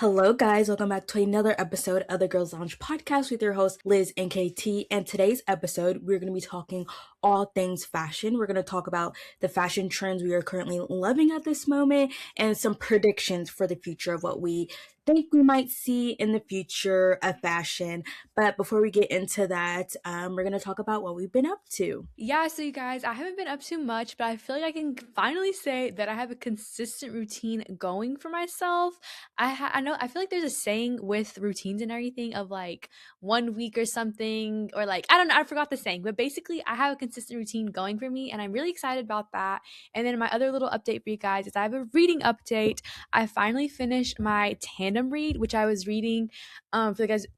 Hello, guys. Welcome back to another episode of the Girls Lounge podcast with your hosts, Liz and KT. And today's episode, we're going to be talking all things fashion. We're going to talk about the fashion trends we are currently loving at this moment and some predictions for the future of what we think we might see in the future of fashion. But before we get into that, we're going to talk about what we've been up to. Yeah, so you guys, I haven't been up too much, but I feel like I can finally say that I have a consistent routine going for myself. I know I feel like there's a saying with routines and everything of like 1 week or something, or like I don't know, I forgot the saying, but basically I have a consistent routine going for me, and I'm really excited about that. And then my other little update for you guys is I have a reading update. I finally finished my tandem read, which I was reading. For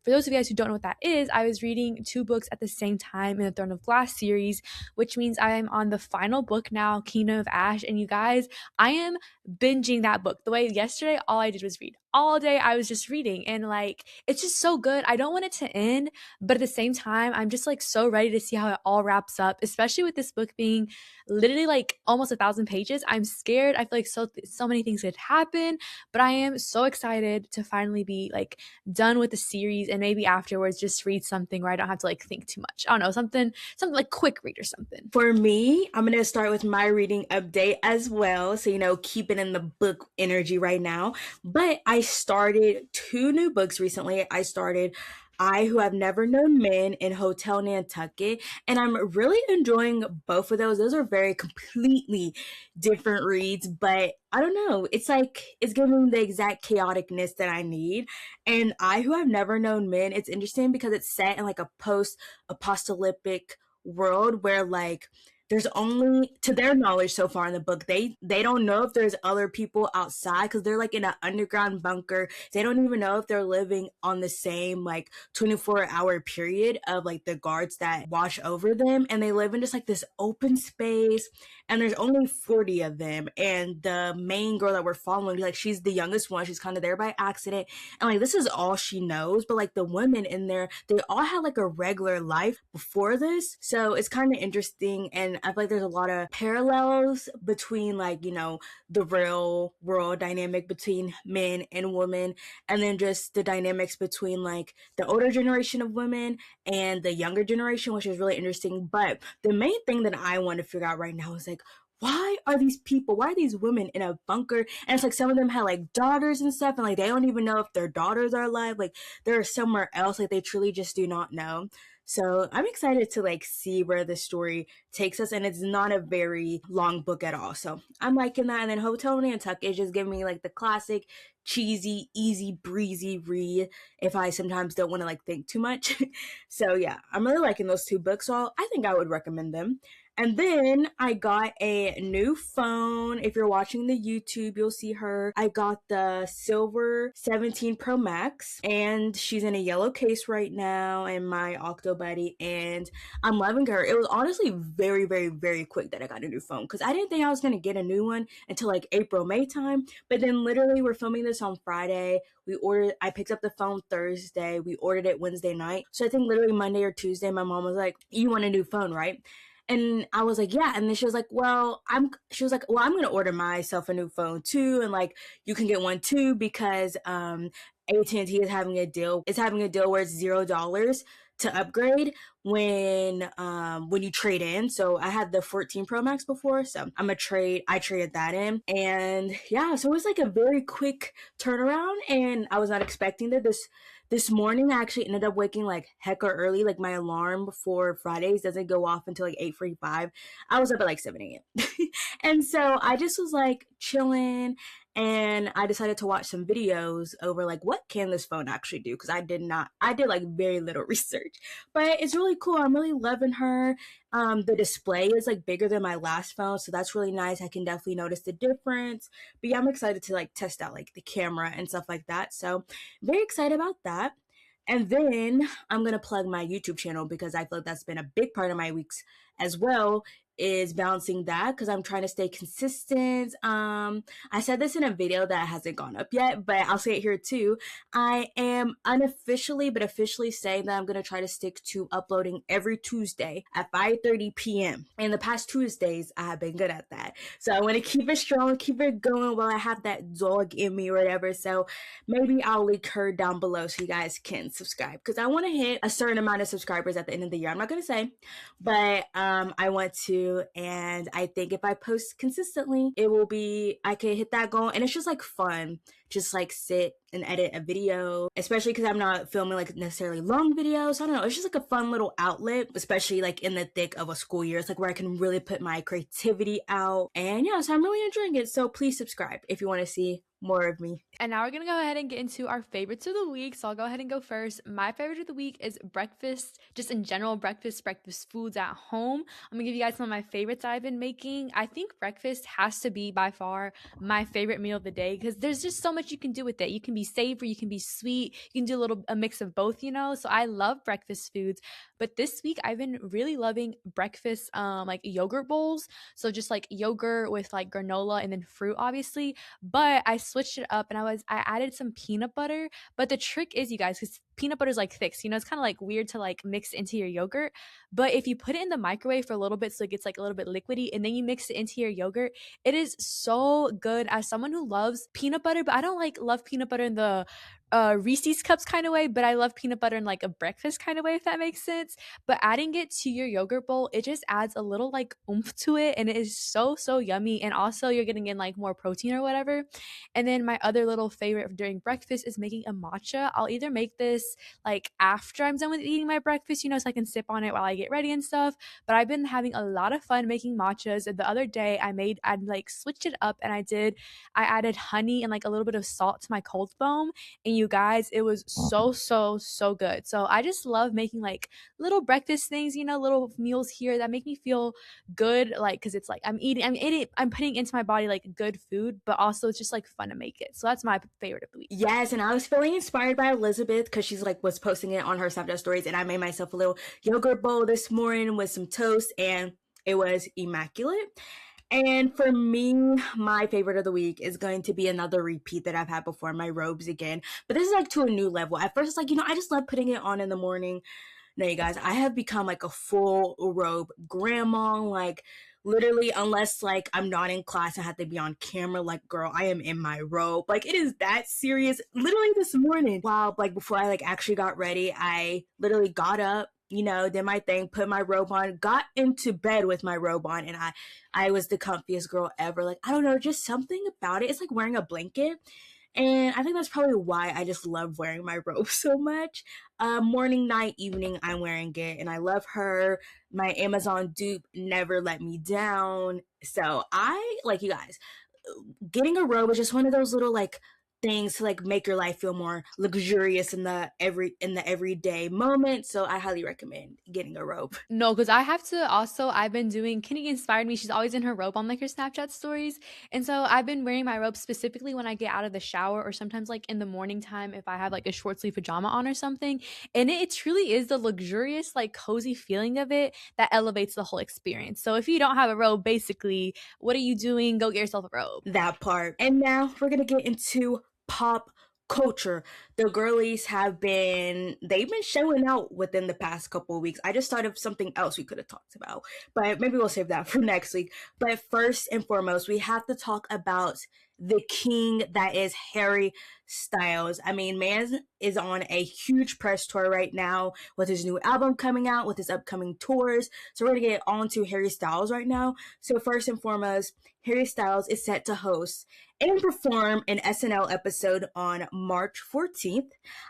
those of you guys who don't know what that is, I was reading two books at the same time in the Throne of Glass series, which means I am on the final book now, Kingdom of Ash. And you guys, I am binging that book. The way yesterday, all I did was read. All day I was just reading, and like it's just so good. I don't want it to end, but at the same time, I'm just like so ready to see how it all wraps up, especially with this book being literally like almost 1,000 pages. I'm scared. I feel like so many things could happen, but I am so excited to finally be like done with the series, and maybe afterwards just read something where I don't have to like think too much. I don't know, something like quick read or something. For me, I'm going to start with my reading update as well. So, keeping in the book energy right now. But I started two new books recently. I started I Who Have Never Known Men in Hotel Nantucket. And I'm really enjoying both of those. Those are very completely different reads, but I don't know. It's like it's giving me the exact chaoticness that I need. And I Who Have Never Known Men, it's interesting because it's set in like a post-apocalyptic world where like there's only, to their knowledge so far in the book, they don't know if there's other people outside because they're like in an underground bunker. They don't even know if they're living on the same like 24-hour period of like the guards that watch over them, and they live in just like this open space, and there's only 40 of them. And the main girl that we're following, like she's the youngest one, she's kind of there by accident, and like this is all she knows. But like the women in there, they all had like a regular life before this, so it's kind of interesting. And I feel like there's a lot of parallels between like, the real world dynamic between men and women, and then just the dynamics between like the older generation of women and the younger generation, which is really interesting. But the main thing that I want to figure out right now is like, why are these women in a bunker? And it's like some of them had like daughters and stuff, and like they don't even know if their daughters are alive. Like they're somewhere else. Like they truly just do not know. So I'm excited to like see where the story takes us, and it's not a very long book at all. So I'm liking that. And then Hotel Nantucket is just giving me like the classic cheesy, easy breezy read if I sometimes don't want to like think too much. So yeah, I'm really liking those two books. So I think I would recommend them. And then I got a new phone. If you're watching the YouTube, you'll see her. I got the Silver 17 Pro Max, and she's in a yellow case right now, and my Octo Buddy, and I'm loving her. It was honestly very, very, very quick that I got a new phone because I didn't think I was going to get a new one until like April, May time. But then literally we're filming this on Friday. I picked up the phone Thursday. We ordered it Wednesday night. So I think literally Monday or Tuesday, my mom was like, "You want a new phone, right?" And I was like, yeah. And then she was like, I'm going to order myself a new phone too. And like, you can get one too because AT&T is having a deal. It's having a deal where it's $0 to upgrade when you trade in. So I had the 14 Pro Max before, so I traded that in. And yeah, so it was like a very quick turnaround, and I was not expecting that. This morning I actually ended up waking like hecka early. Like my alarm for Fridays doesn't go off until like 8:45. I was up at like 7 a.m. And so I just was like chilling, and I decided to watch some videos over like what can this phone actually do, because I did like very little research. But it's really cool. I'm really loving her. The display is like bigger than my last phone, so that's really nice. I can definitely notice the difference. But yeah, I'm excited to like test out like the camera and stuff like that. So very excited about that. And then I'm gonna plug my YouTube channel because I feel like that's been a big part of my weeks as well. is balancing that because I'm trying to stay consistent. I said this in a video that hasn't gone up yet, but I'll say it here too. I am unofficially but officially saying that I'm going to try to stick to uploading every Tuesday at 5:30 p.m. And the past Tuesdays, I have been good at that. So I want to keep it strong, keep it going while I have that dog in me or whatever. So maybe I'll link her down below so you guys can subscribe because I want to hit a certain amount of subscribers at the end of the year. I'm not going to say, but I want to, and I think if I post consistently, it will be, I can hit that goal, and it's just like fun, just like sit and edit a video, especially because I'm not filming like necessarily long videos. I don't know, it's just like a fun little outlet, especially like in the thick of a school year. It's like where I can really put my creativity out, and yeah, so I'm really enjoying it. So please subscribe if you want to see more of me. And now we're gonna go ahead and get into our favorites of the week. So I'll go ahead and go first. My favorite of the week is breakfast, just in general, breakfast foods at home. I'm gonna give you guys some of my favorites that I've been making. I think breakfast has to be by far my favorite meal of the day because there's just so much you can do with it. You can be savory, you can be sweet, you can do a mix of both, you know? So I love breakfast foods. But this week I've been really loving breakfast like yogurt bowls. So just like yogurt with like granola and then fruit, obviously. But I switched it up and I added some peanut butter. But the trick is, you guys, because peanut butter is like thick, so you know it's kind of like weird to like mix into your yogurt. But if you put it in the microwave for a little bit so it gets like a little bit liquidy and then you mix it into your yogurt, it is so good. As someone who loves peanut butter, but I don't like love peanut butter in the Reese's cups kind of way, but I love peanut butter in like a breakfast kind of way, if that makes sense. But adding it to your yogurt bowl, it just adds a little like oomph to it, and it is so yummy. And also you're getting in like more protein or whatever. And then my other little favorite during breakfast is making a matcha. I'll either make this like after I'm done with eating my breakfast, you know, so I can sip on it while I get ready and stuff. But I've been having a lot of fun making matchas. And the other day I'd like switched it up and I added honey and like a little bit of salt to my cold foam. And you guys, it was so good. So I just love making like little breakfast things, you know, little meals here that make me feel good, like because it's like I'm putting into my body like good food, but also it's just like fun to make it. So that's my favorite of the week. Yes, and I was feeling inspired by Elizabeth because she's like was posting it on her Snapchat stories, and I made myself a little yogurt bowl this morning with some toast, and it was immaculate. And for me, my favorite of the week is going to be another repeat that I've had before, my robes again. But this is like to a new level. At first, it's like, you know, I just love putting it on in the morning. No, you guys, I have become like a full robe grandma. Like, literally, unless like I'm not in class and have to be on camera, like, girl, I am in my robe. Like, it is that serious. Literally this morning, wow, like before I like actually got ready, I literally got up, you know, did my thing, put my robe on, got into bed with my robe on, and I was the comfiest girl ever. Like, I don't know, just something about it. It's like wearing a blanket. And I think that's probably why I just love wearing my robe so much. Morning, night, evening, I'm wearing it, and I love her. My Amazon dupe never let me down. So I, like, you guys, getting a robe is just one of those little like things to like make your life feel more luxurious in the everyday moment. So I highly recommend getting a robe. No, because I have to also, I've been doing, Kenny inspired me. She's always in her robe on like her Snapchat stories. And so I've been wearing my robe specifically when I get out of the shower, or sometimes like in the morning time if I have like a short sleeve pajama on or something. And it truly is the luxurious, like cozy feeling of it that elevates the whole experience. So if you don't have a robe, basically, what are you doing? Go get yourself a robe. That part. And now we're going to get into pop culture. The girlies they've been showing out within the past couple of weeks. I just thought of something else we could have talked about, but maybe we'll save that for next week. But first and foremost, we have to talk about the king that is Harry Styles. I mean, man is on a huge press tour right now with his new album coming out, with his upcoming tours. So we're going to get on to Harry Styles right now. So first and foremost, Harry Styles is set to host and perform an SNL episode on March 14th.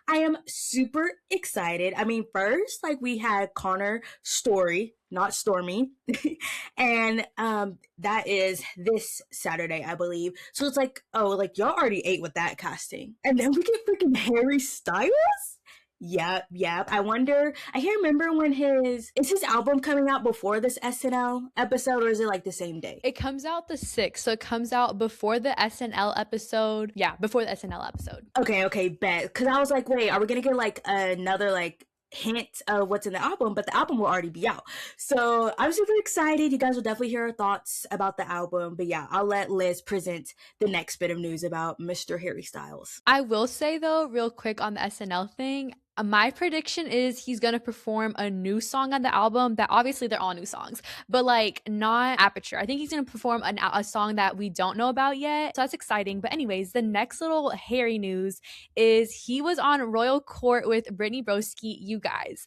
I am super excited. I mean, first, like, we had Connor Story, not Stormy, and that is this Saturday, I believe. So it's like, oh, like, y'all already ate with that casting. And then we get freaking Harry Styles? Yep. I wonder, I can't remember when is his album coming out before this SNL episode, or is it like the same day? It comes out the 6th, so it comes out before the SNL episode. Yeah, before the SNL episode. Okay, bet. Because I was like, wait, are we gonna get like another like hint of what's in the album, but the album will already be out. So I'm super excited. You guys will definitely hear our thoughts about the album. But yeah, I'll let Liz present the next bit of news about Mr. Harry Styles. I will say though, real quick on the SNL thing, my prediction is he's gonna perform a new song on the album that obviously they're all new songs, but like not Aperture. I think he's gonna perform a song that we don't know about yet. So that's exciting. But anyways, the next little Harry news is he was on Royal Court with Brittany Broski, you guys.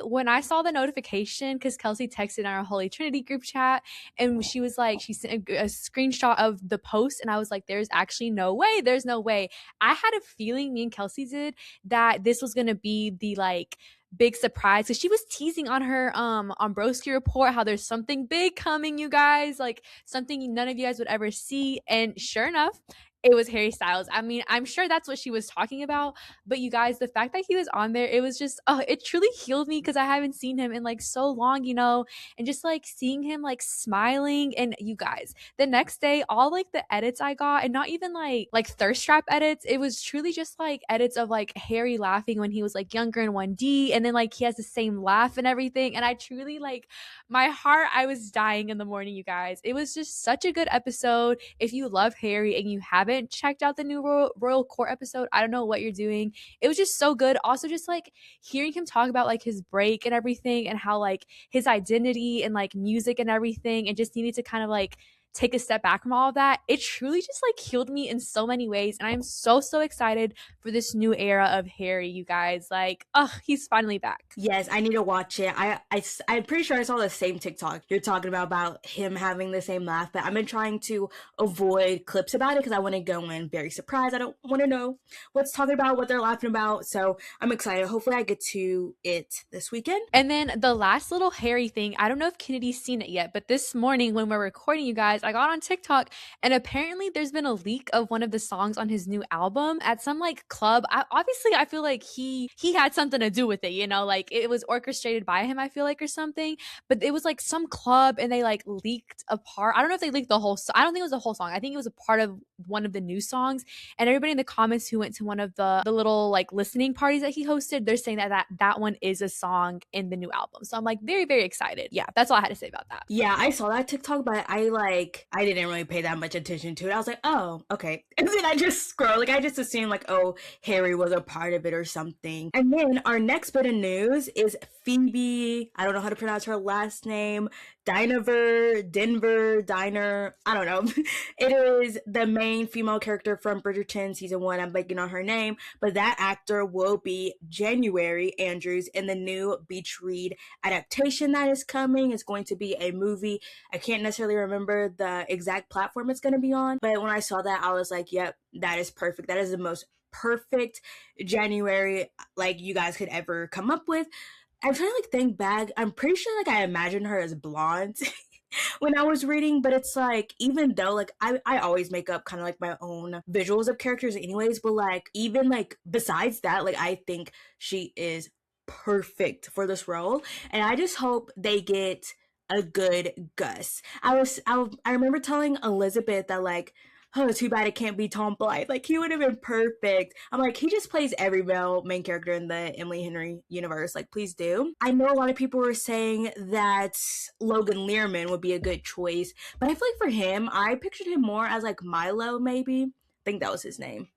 When I saw the notification, because Kelsey texted in our Holy Trinity group chat, and she was like, she sent a screenshot of the post, and I was like, there's actually no way. There's no way. I had a feeling, me and Kelsey did, that this was gonna be the like big surprise, because she was teasing on her on Broski Report how there's something big coming, you guys, like something none of you guys would ever see. And sure enough, it was Harry Styles. I mean, I'm sure that's what she was talking about, but you guys, the fact that he was on there, it was just, oh, it truly healed me, because I haven't seen him in like so long, you know, and just like seeing him like smiling. And you guys, the next day, all like the edits I got, and not even like thirst trap edits, it was truly just like edits of like Harry laughing when he was like younger in 1D, and then like he has the same laugh and everything. And I truly like, my heart, I was dying in the morning, you guys. It was just such a good episode. If you love Harry and you haven't checked out the new Royal Court episode, I don't know what you're doing. It was just so good. Also, just like hearing him talk about like his break and everything, and how like his identity and like music and everything, and just needed to kind of like take a step back from all of that. It truly just like healed me in so many ways. And I'm so, so excited for this new era of Harry, you guys. Like, oh, he's finally back. Yes, I need to watch it. I'm pretty sure I saw the same TikTok you're talking about him having the same laugh, but I've been trying to avoid clips about it because I want to go in very surprised. I don't want to know what's talking about, what they're laughing about. So I'm excited. Hopefully I get to it this weekend. And then the last little Harry thing, I don't know if Kennedy's seen it yet, but this morning when we're recording, you guys, I got on TikTok, and apparently there's been a leak of one of the songs on his new album at some like club. Obviously, I feel like he had something to do with it, you know, like it was orchestrated by him, I feel like, or something. But it was like some club, and they like leaked a part. I don't know if they leaked the whole I don't think it was the whole song. I think it was a part of one of the new songs. And everybody in the comments who went to one of the little like listening parties that he hosted, they're saying that one is a song in the new album. So I'm like very, very excited. Yeah, that's all I had to say about that. Yeah, I saw that TikTok, but I didn't really pay that much attention to it. I was like, oh, okay. And then I just scrolled. Like, I just assumed, like, oh, Harry was a part of it or something. And then our next bit of news is Phoebe, I don't know how to pronounce her last name, Diner, I don't know. It is the main female character from Bridgerton season 1. I'm blanking on her name, but that actor will be January Andrews in the new Beach Read adaptation that is coming. It's going to be a movie. I can't necessarily remember the exact platform it's going to be on, but when I saw that, I was like, yep, that is perfect. That is the most perfect January like you guys could ever come up with. I'm trying to like think back. I'm pretty sure like I imagined her as blonde when I was reading, but it's like, even though like I always make up kind of like my own visuals of characters anyways, but like even like besides that, like I think she is perfect for this role, and I just hope they get a good Gus. I remember telling Elizabeth that like, oh, too bad it can't be Tom Blythe. Like, he would have been perfect. I'm like, he just plays every male main character in the Emily Henry universe. Like, please do. I know a lot of people were saying that Logan Lerman would be a good choice, but I feel like for him, I pictured him more as like Milo, maybe. I think that was his name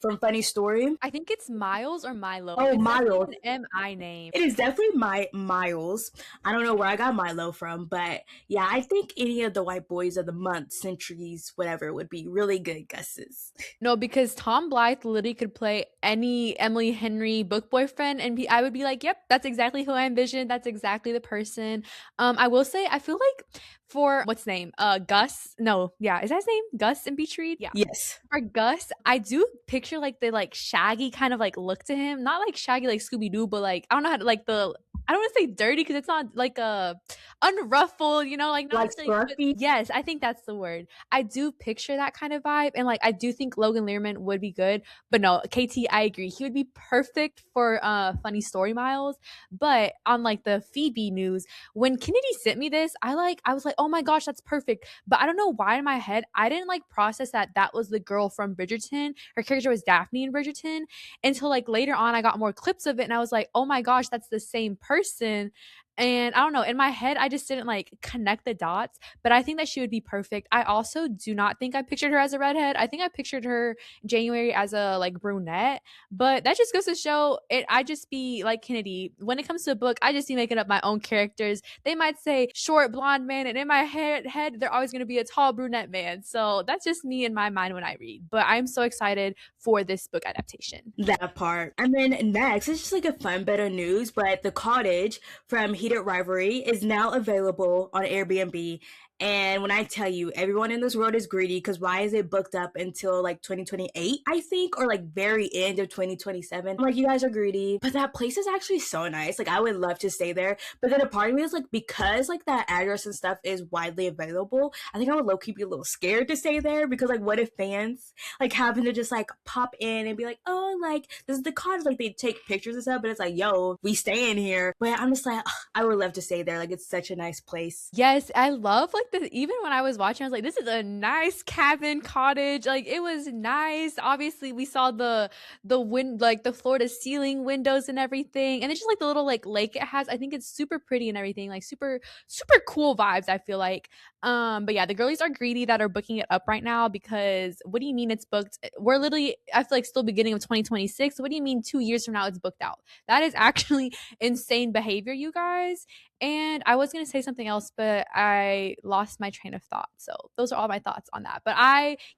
from Funny Story. I think it's Miles or Milo. Oh, It's Miles. definitely an M-I name. It is definitely Miles. I don't know where I got Milo from, but yeah, I think any of the white boys of the month, centuries, whatever, would be really good Gus's. No, because Tom Blythe literally could play any Emily Henry book boyfriend, and I would be like, yep, that's exactly who I envisioned. That's exactly the person. I will say, I feel like for what's his name? Gus. No, yeah, is that his name? Gus in Beach Read? Yeah. Yes. For Gus, I do picture like the like shaggy kind of like look to him. Not like shaggy like Scooby-Doo, but like I don't know how to like the I don't want to say dirty because it's not like a unruffled, you know, like not Like necessarily, but scruffy. yes, I think that's the word. I do picture that kind of vibe, and like I do think Logan Lerman would be good, but no, KT, I agree, he would be perfect for Funny Story Miles. But on like the Phoebe news, when Kennedy sent me this, I was like, oh my gosh, that's perfect. But I don't know why in my head I didn't like process that that was the girl from Bridgerton. Her character was Daphne in Bridgerton until like later on I got more clips of it and I was like, oh my gosh, that's the same person. And I don't know, in my head, I just didn't like connect the dots, but I think that she would be perfect. I also do not think I pictured her as a redhead. I think I pictured her January as a like brunette, but that just goes to show it. I just be like Kennedy. When it comes to a book, I just be making up my own characters. They might say short blonde man, and in my head they're always going to be a tall brunette man. So that's just me in my mind when I read. But I'm so excited for this book adaptation. That part. And then next, it's just like a fun bit of news, but the Cottage from Heated Rivalry is now available on Airbnb. And when I tell you, everyone in this world is greedy because why is it booked up until like 2028, I think, or like very end of 2027? I'm like, you guys are greedy. But that place is actually so nice. Like, I would love to stay there. But then a part of me is like, because like that address and stuff is widely available, I think I would low key be a little scared to stay there because like, what if fans like happen to just like pop in and be like, oh, like this is the cottage, like they take pictures and stuff, but it's like, yo, we stay in here. But I'm just like, ugh, I would love to stay there. Like it's such a nice place. Yes, I love like the even when I was watching, I was like, this is a nice cabin cottage. Like it was nice. Obviously, we saw the wind like the floor to ceiling windows and everything. And it's just like the little like lake it has. I think it's super pretty and everything. Like super cool vibes, I feel like. But yeah, the girlies are greedy that are booking it up right now because what do you mean it's booked? We're literally, I feel like still beginning of 2026. What do you mean 2 years from now it's booked out? That is actually insane behavior, you guys. And I was going to say something else, but I lost my train of thought. So those are all my thoughts on that. But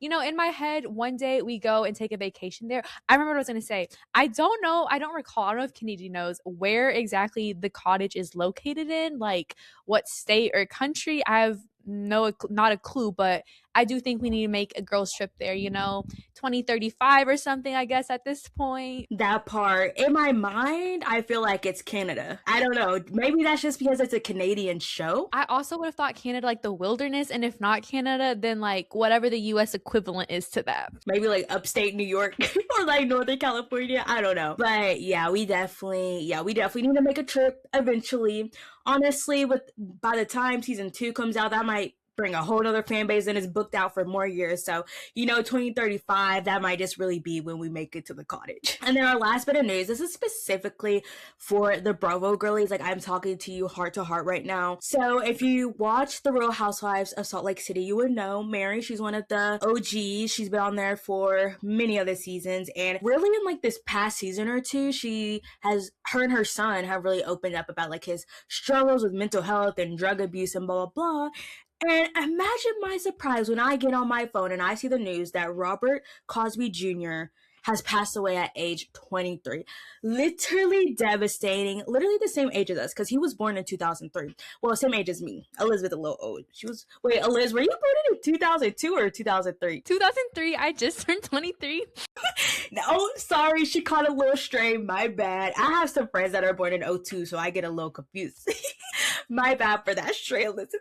in my head, one day we go and take a vacation there. I remember what I was going to say. I don't know. I don't recall. I don't know if Kennedy knows where exactly the cottage is located in, like what state or country. I have not a clue, but I do think we need to make a girls trip there, 2035 or something, I guess, at this point. That part. In my mind, I feel like it's Canada. I don't know. Maybe that's just because it's a Canadian show. I also would have thought Canada, like the wilderness, and if not Canada, then like whatever the US equivalent is to that. Maybe like upstate New York or like Northern California. I don't know. But yeah, we definitely need to make a trip eventually. Honestly, with by the time season 2 comes out, that might bring a whole other fan base and it's booked out for more years. So, 2035, that might just really be when we make it to the cottage. And then our last bit of news, this is specifically for the Bravo girlies. Like I'm talking to you heart to heart right now. So if you watch the Real Housewives of Salt Lake City, you would know Mary. She's one of the OGs. She's been on there for many other seasons. And really in like this past season or two, her and her son have really opened up about like his struggles with mental health and drug abuse and blah, blah, blah. And imagine my surprise when I get on my phone and I see the news that Robert Cosby Jr. has passed away at age 23. Literally devastating. Literally the same age as us because he was born in 2003. Well, same age as me. Elizabeth a little old. Eliz, were you born in 2002 or 2003? 2003, I just turned 23. No, sorry, she caught a little stray. My bad. I have some friends that are born in '02, so I get a little confused. My bad for that stray, Elizabeth.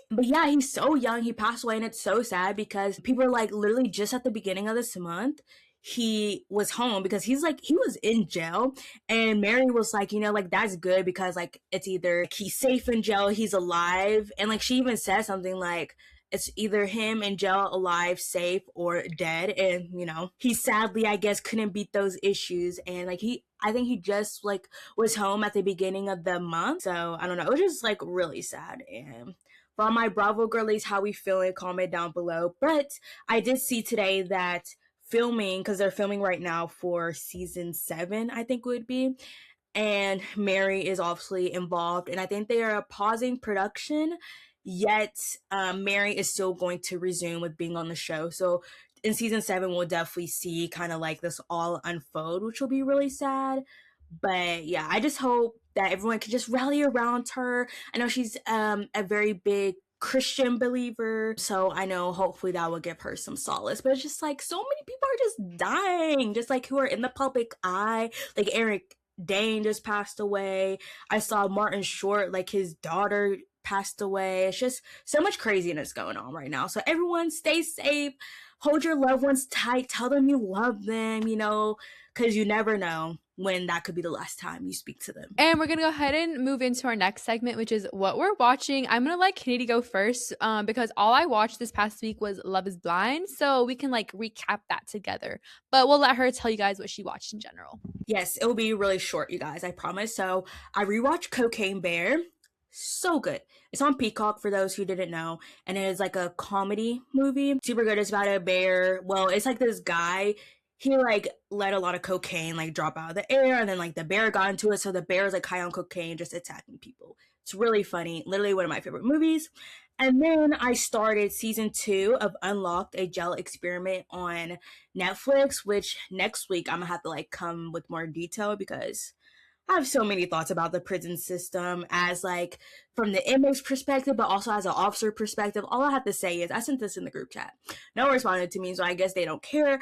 But yeah, he's so young. He passed away, and it's so sad because people are like literally just at the beginning of this month, he was home because he was in jail, and Mary was like, like that's good because like it's either like, he's safe in jail, he's alive, and like she even said something like it's either him in jail, alive, safe, or dead. And he sadly, I guess, couldn't beat those issues, and like I think he just like was home at the beginning of the month. So I don't know, it was just like really sad. And for all my Bravo girlies, how we feeling? Comment down below. But I did see today that because they're filming right now for season 7, I think it would be. And Mary is obviously involved. And I think they are pausing production. Yet Mary is still going to resume with being on the show. So in season 7, we'll definitely see kind of like this all unfold, which will be really sad. But yeah, I just hope that everyone can just rally around her. I know she's a very big Christian believer, so I know hopefully that will give her some solace. But it's just like so many people are just dying, just like who are in the public eye, like Dane just passed away. I saw Martin Short, like his daughter passed away. It's just so much craziness going on right now. So everyone stay safe. Hold your loved ones tight. Tell them you love them, because you never know when that could be the last time you speak to them. And we're gonna go ahead and move into our next segment, which is what we're watching. I'm gonna let Kennedy go first, because all I watched this past week was Love Is Blind, so we can like recap that together. But we'll let her tell you guys what she watched in general. Yes, it will be really short, you guys, I promise. So I rewatched Cocaine Bear. So good. It's on Peacock for those who didn't know. And it is like a comedy movie. Super good. It's about a bear. Well, it's like this guy. He like let a lot of cocaine like drop out of the air, and then like the bear got into it. So the bear is like high on cocaine, just attacking people. It's really funny. Literally one of my favorite movies. And then I started season 2 of Unlocked, a gel experiment on Netflix, which next week I'm gonna have to like come with more detail because I have so many thoughts about the prison system as like from the inmate's perspective, but also as an officer perspective. All I have to say is I sent this in the group chat. No one responded to me, so I guess they don't care.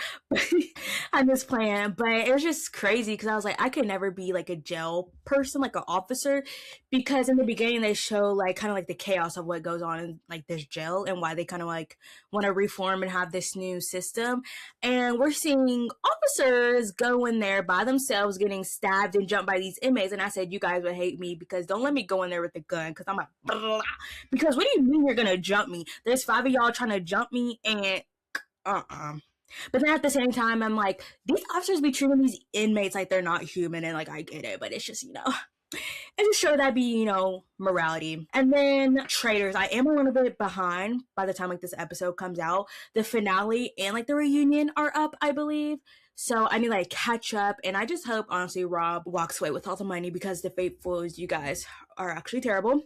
I'm just playing. But it was just crazy because I was like, I could never be like a jail person, like an officer, because in the beginning they show like kind of like the chaos of what goes on in like this jail and why they kind of like want to reform and have this new system. And we're seeing officers go in there by themselves getting stabbed and jumped by these inmates. And I said, you guys would hate me because don't let me go in there with a gun because I'm like, blah. Because what do you mean you're going to jump me? There's 5 of y'all trying to jump me and But then at the same time, I'm like, these officers be treating these inmates like they're not human, and like I get it, but it's just, it just showed that be, morality. And then Traitors, I am a little bit behind by the time like this episode comes out. The finale and like the reunion are up, I believe. So I need like catch up, and I just hope honestly Rob walks away with all the money because the faithfuls, you guys, are actually terrible.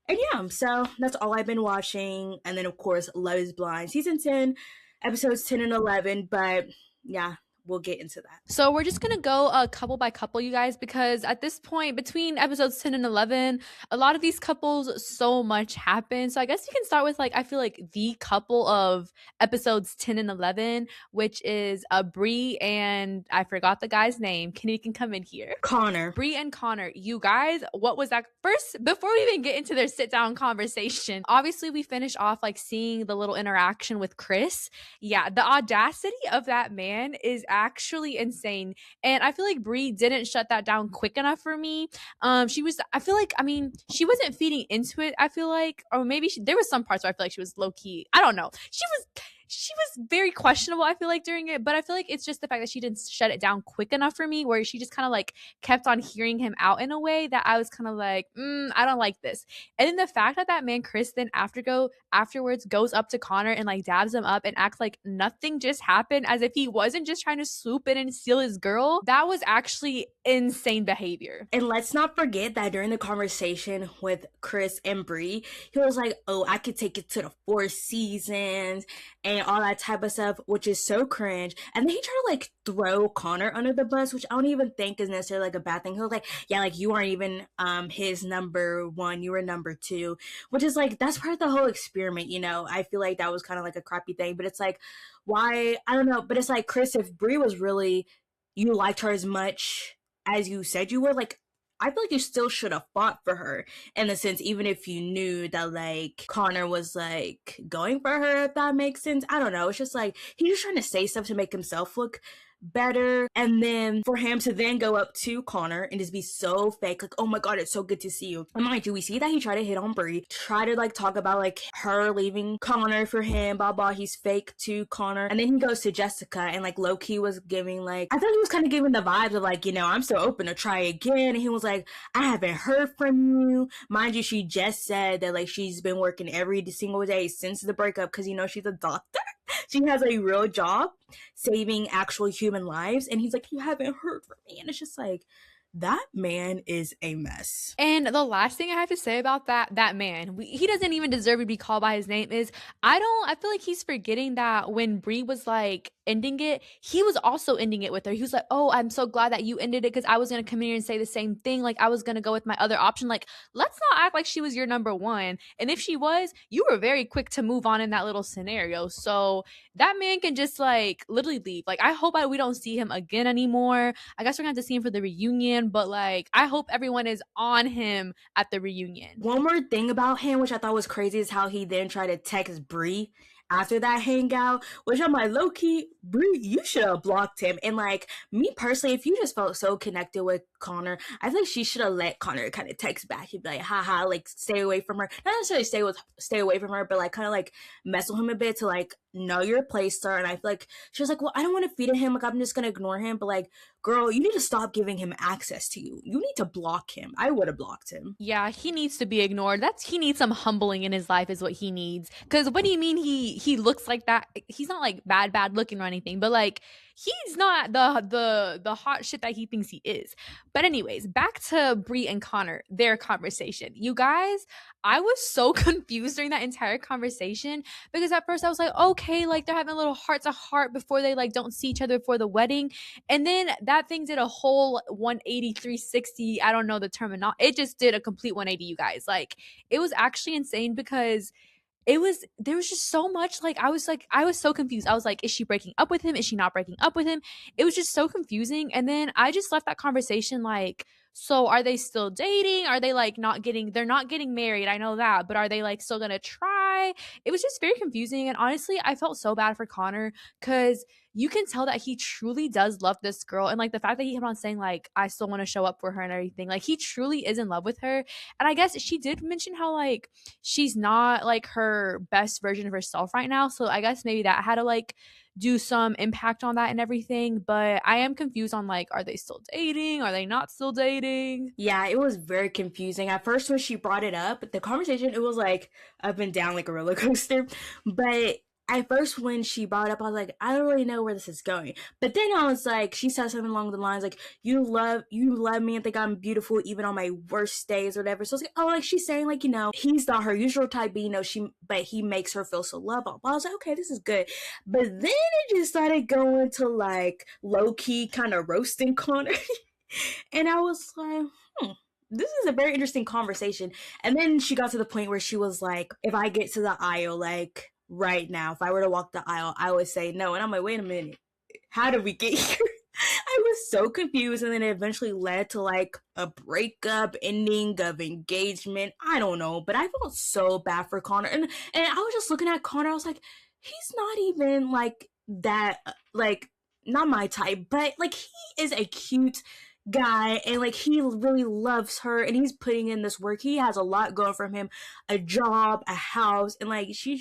And yeah, so that's all I've been watching. And then of course Love Is Blind season 10, episodes 10 and 11. But yeah, we'll get into that. So we're just gonna go couple by couple, you guys, because at this point, between episodes 10 and 11, a lot of these couples, so much happened. So I guess you can start with like, I feel like the couple of episodes 10 and 11, which is Bree and I forgot the guy's name. You can come in here. Connor. Bree and Connor. You guys, what was that? First, before we even get into their sit down conversation, obviously we finished off like seeing the little interaction with Chris. Yeah, the audacity of that man is actually insane. And I feel like Bree didn't shut that down quick enough for me. She wasn't feeding into it, I feel like, or maybe there was some parts where I feel like she was low key. I don't know. She was very questionable, I feel like, during it, but I feel like it's just the fact that she didn't shut it down quick enough for me, where she just kind of like kept on hearing him out in a way that I was kind of like, I don't like this. And then the fact that that man Chris then afterwards goes up to Connor and like dabs him up and acts like nothing just happened, as if he wasn't just trying to swoop in and steal his girl, that was actually insane behavior. And let's not forget that during the conversation with Chris and Bree, he was like, oh, I could take it to the 4 seasons and all that type of stuff, which is so cringe. And then he tried to like throw Connor under the bus, which I don't even think is necessarily like a bad thing. He was like, yeah, like you aren't even his number 1, you were number 2, which is like, that's part of the whole experiment, I feel like that was kind of like a crappy thing, but it's like, why? I don't know, but it's like, Chris, if Bree was really, you liked her as much as you said you would, like, I feel like you still should have fought for her in the sense, even if you knew that like Connor was like going for her, if that makes sense. I don't know. It's just like he's just trying to say stuff to make himself look better, and then for him to then go up to Connor and just be so fake, like, oh my god, it's so good to see you. And mind you, we see that he tried to hit on Bree, try to like talk about like her leaving Connor for him, blah blah, he's fake to Connor, and then he goes to Jessica and like low-key was giving like, I thought he was kind of giving the vibes of like, I'm so open to try again, and he was like, I haven't heard from you. Mind you, she just said that like she's been working every single day since the breakup because she's a doctor. She has a real job saving actual human lives, and he's like, you haven't heard from me, and it's just like, that man is a mess. And the last thing I have to say about that man, he doesn't even deserve to be called by his name, is I feel like he's forgetting that when Bree was like ending it, he was also ending it with her. He was like, oh, I'm so glad that you ended it because I was going to come in here and say the same thing. Like, I was going to go with my other option. Like, let's not act like she was your number one. And if she was, you were very quick to move on in that little scenario. So that man can just like literally leave. Like, I hope we don't see him again anymore. I guess we're going to have to see him for the reunion, but like, I hope everyone is on him at the reunion. One more thing about him, which I thought was crazy, is how he then tried to text Bree after that hangout, which I'm like, low key, Bree, you should have blocked him. And like, me personally, if you just felt so connected with Connor, I think she should have let Connor kind of text back. He'd be like, haha, like stay away from her. Not necessarily stay away from her, but like kind of like mess with him a bit to like know your place, sir. And I feel like she was like, well, I don't want to feed him, like I'm just gonna ignore him. But like, girl, you need to stop giving him access to you. You need to block him. I would have blocked him. Yeah, he needs to be ignored. He needs some humbling in his life is what he needs. Cause what do you mean he looks like that? He's not like bad looking or anything, but like he's not the hot shit that he thinks he is. But anyways, back to Bree and Connor, their conversation. You guys, I was so confused during that entire conversation because at first I was like, okay, like they're having a little heart to heart before they like don't see each other before the wedding. And then that thing did a whole 180, 360. I don't know the terminology. It just did a complete 180, you guys. Like, it was actually insane because there was just so much. Like, I was so confused. I was like, is she breaking up with him? Is she not breaking up with him? It was just so confusing. And then I just left that conversation like, so are they still dating? Are they like they're not getting married? I know that, but are they like still gonna try? It was just very confusing. And honestly, I felt so bad for Connor because you can tell that he truly does love this girl. And like the fact that he kept on saying, like, I still want to show up for her and everything. Like, he truly is in love with her. And I guess she did mention how like she's not like her best version of herself right now. So I guess maybe that had to like do some impact on that and everything. But I am confused on like, are they still dating? Are they not still dating? Yeah, it was very confusing. At first, when she brought it up, the conversation, it was like up and down like a roller coaster. But at first, when she brought it up, I was like, I don't really know where this is going. But then I was like, she said something along the lines like, you love me and think I'm beautiful even on my worst days or whatever. So I was like, oh, like she's saying like, he's not her usual type, but but he makes her feel so loved. I was like, okay, this is good. But then it just started going to like low key kind of roasting Connor. And I was like, this is a very interesting conversation. And then she got to the point where she was like, if I get to the aisle, like right now, if I were to walk the aisle, I would say no. And I'm like, wait a minute, how did we get here? I was so confused. And then it eventually led to like a breakup, ending of engagement. I don't know, but I felt so bad for Connor. And I was just looking at Connor, I was like, he's not even like that, like not my type, but like he is a cute guy and like he really loves her and he's putting in this work. He has a lot going for him, a job, a house, and like she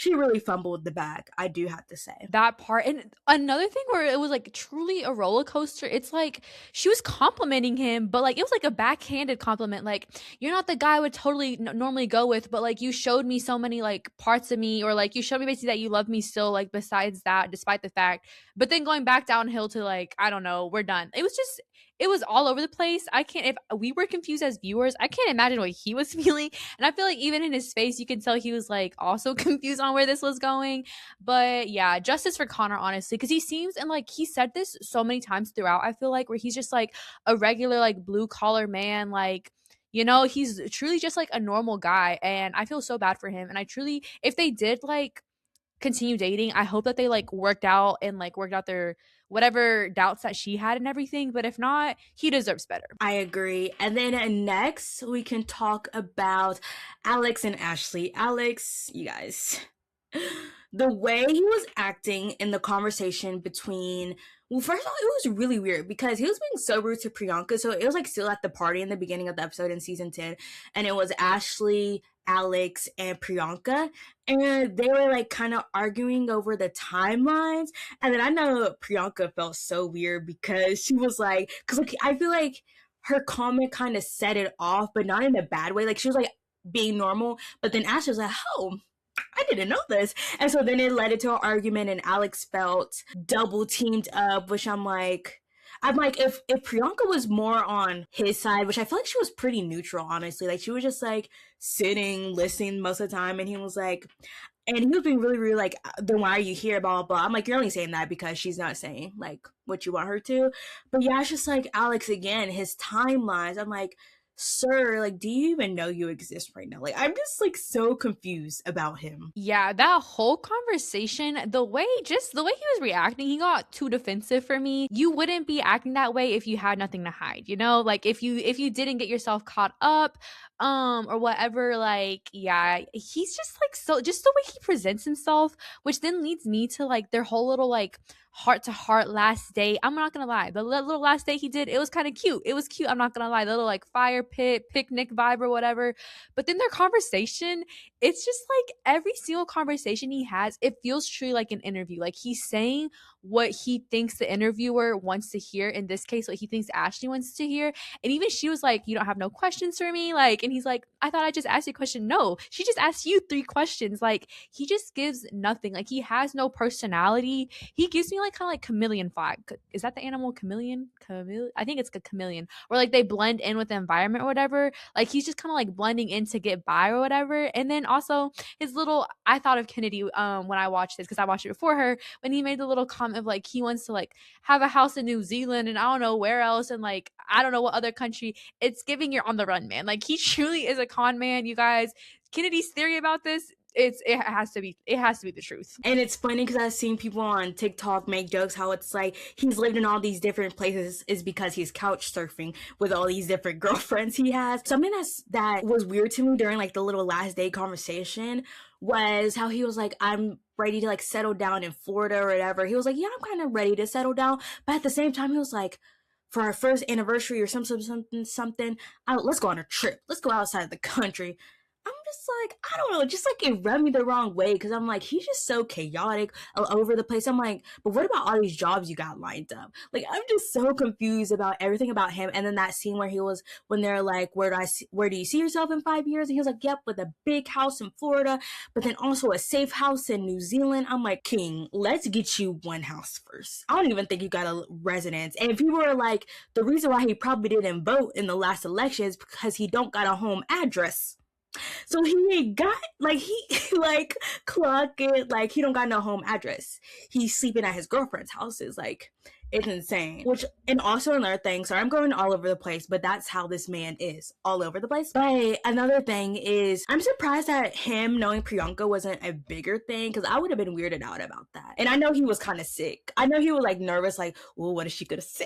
really fumbled the bag, I do have to say. That part. And another thing where it was like truly a roller coaster, it's like she was complimenting him, but like it was like a backhanded compliment. Like, you're not the guy I would totally normally go with, but like you showed me so many like parts of me, or like you showed me basically that you love me still, like besides that, despite the fact. But then going back downhill to like, I don't know, we're done. It was all over the place. If we were confused as viewers, I can't imagine what he was feeling. And I feel like even in his face, you can tell he was like also confused on where this was going. But yeah, justice for Connor, honestly, because he seems, and like he said this so many times throughout, I feel like, where he's just like a regular, like blue collar man. Like, he's truly just like a normal guy. And I feel so bad for him. And I truly, if they did like continue dating, I hope that they like worked out their whatever doubts that she had and everything. But if not, he deserves better. I agree. And then next we can talk about Alex and Ashley. Alex, you guys, the way he was acting in the conversation between, well, first of all, it was really weird because he was being so rude to Priyanka. So it was like still at the party in the beginning of the episode in season 10. And it was Ashley, Alex, and Priyanka. And they were like kind of arguing over the timelines. And then I know Priyanka felt so weird because she was like, because like I feel like her comment kind of set it off, but not in a bad way. Like she was like being normal. But then Ashley was like, oh, I didn't know this. And so then it led into an argument and Alex felt double teamed up, which I'm like, if Priyanka was more on his side, which I feel like she was pretty neutral, honestly. Like she was just like sitting, listening most of the time. And he was like, And he was being really, really like, then why are you here? Blah, blah, blah. I'm like, you're only saying that because she's not saying like what you want her to. But yeah, it's just like Alex again, his timelines. I'm like, sir, like, do you even know you exist right now? Like, I'm just like so confused about him. Yeah, that whole conversation, just the way he was reacting, he got too defensive for me. You wouldn't be acting that way if you had nothing to hide, you know? Like if you didn't get yourself caught up or whatever, like yeah, he's just like so just the way he presents himself, which then leads me to like their whole little like heart to heart last date. I'm not gonna lie, the little last date he did, it was kind of cute. It was cute. I'm not gonna lie, the little like fire pit picnic vibe or whatever. But then their conversation, it's just like every single conversation he has, it feels truly like an interview. Like he's saying what he thinks the interviewer wants to hear. In this case, what he thinks Ashley wants to hear. And even she was like, "You don't have no questions for me?" Like, and he's like, "I thought I just asked you a question." No, she just asked you three questions. Like, he just gives nothing. Like, he has no personality. He gives me like kind of like chameleon vibe. Is that the animal chameleon? Chameleon? I think it's a chameleon. Or like they blend in with the environment or whatever. Like he's just kind of like blending in to get by or whatever. And then also his little, I thought of Kennedy when I watched this because I watched it before her, when he made the little comment of like he wants to like have a house in New Zealand and I don't know where else and like I don't know what other country. It's giving you're on the run, man. Like he truly is a con man, you guys. Kennedy's theory about this, it has to be the truth. And it's funny because I've seen people on TikTok make jokes how it's like he's lived in all these different places is because he's couch surfing with all these different girlfriends he has. Something that was weird to me during like the little last day conversation was how he was like, I'm ready to like settle down in Florida or whatever. He was like, yeah, I'm kind of ready to settle down. But at the same time, he was like, for our first anniversary or something, let's go on a trip. Let's go outside the country. I'm just like, I don't know, just like it rubbed me the wrong way because I'm like, he's just so chaotic all over the place. I'm like, but what about all these jobs you got lined up? Like, I'm just so confused about everything about him. And then that scene where he was, when they're like, where do you see yourself in 5 years? And he was like, yep, with a big house in Florida, but then also a safe house in New Zealand. I'm like, King, let's get you one house first. I don't even think you got a residence. And people were like, the reason why he probably didn't vote in the last election is because he don't got a home address. So he got like he like clock it like he don't got no home address. He's sleeping at his girlfriend's houses. Like it's insane. Which and also another thing, sorry I'm going all over the place, but that's how this man is. All over the place. But another thing is I'm surprised that him knowing Priyanka wasn't a bigger thing because I would have been weirded out about that. And I know he was kind of sick. I know he was like nervous, like, well, what is she gonna say?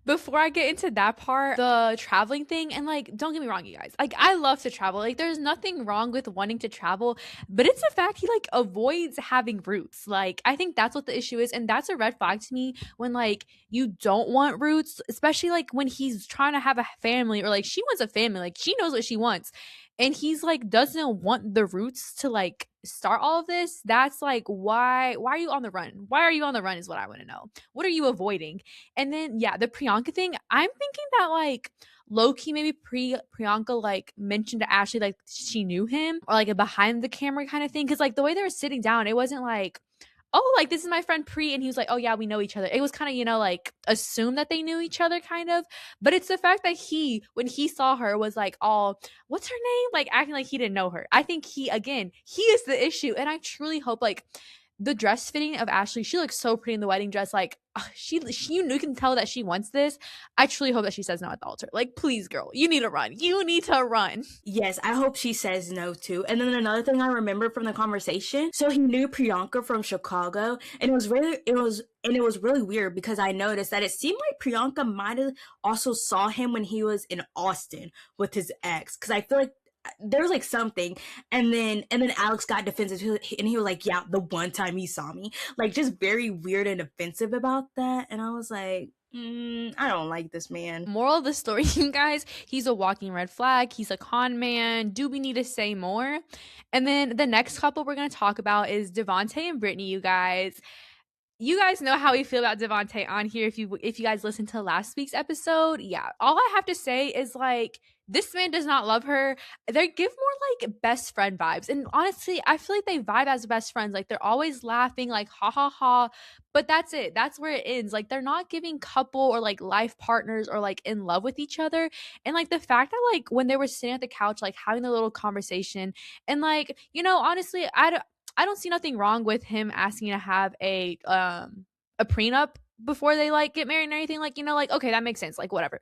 Before I get into that part, the traveling thing, and like, don't get me wrong, you guys. Like, I love to travel. Like, there's nothing wrong with wanting to travel, but it's the fact he like avoids having roots. Like, I think that's what the issue is, and that's a red flag to me when like you don't want roots, especially like when he's trying to have a family or like she wants a family. Like, she knows what she wants, and he's like doesn't want the roots to like start all of this. That's like why are you on the run? Why are you on the run is what I want to know. What are you avoiding? And then yeah, the Priyanka thing, I'm thinking that like low-key maybe Priyanka like mentioned to Ashley like she knew him or like a behind the camera kind of thing. Cause like the way they were sitting down, it wasn't like, oh, like this is my friend Pri, and he was like, oh yeah, we know each other. It was kind of, like assumed that they knew each other kind of. But it's the fact that when he saw her, was like, oh, what's her name? Like acting like he didn't know her. I think he is the issue. And I truly hope like the dress fitting of Ashley, she looks so pretty in the wedding dress. Like you can tell that she wants this. I truly hope that she says no at the altar. Like, please, girl, you need to run. You need to run. Yes, I hope she says no too. And then another thing I remember from the conversation, so he knew Priyanka from Chicago, and it was really weird because I noticed that it seemed like Priyanka might have also saw him when he was in Austin with his ex, because I feel like there was like something, and then Alex got defensive and he was like, yeah, the one time he saw me, like just very weird and offensive about that. And I was like, I don't like this man. Moral of the story, you guys, he's a walking red flag. He's a con man. Do we need to say more? And then the next couple we're going to talk about is Devontae and Brittany, you guys. You guys know how we feel about Devontae on here. If you guys listened to last week's episode, yeah, all I have to say is like, this man does not love her. They give more like best friend vibes. And honestly, I feel like they vibe as best friends. Like they're always laughing, like ha ha ha. But that's it. That's where it ends. Like they're not giving couple or like life partners or like in love with each other. And like the fact that like when they were sitting at the couch, like having the little conversation and like, honestly, I don't see nothing wrong with him asking to have a prenup before they like get married and everything, like, you know, like, okay, that makes sense, like, whatever.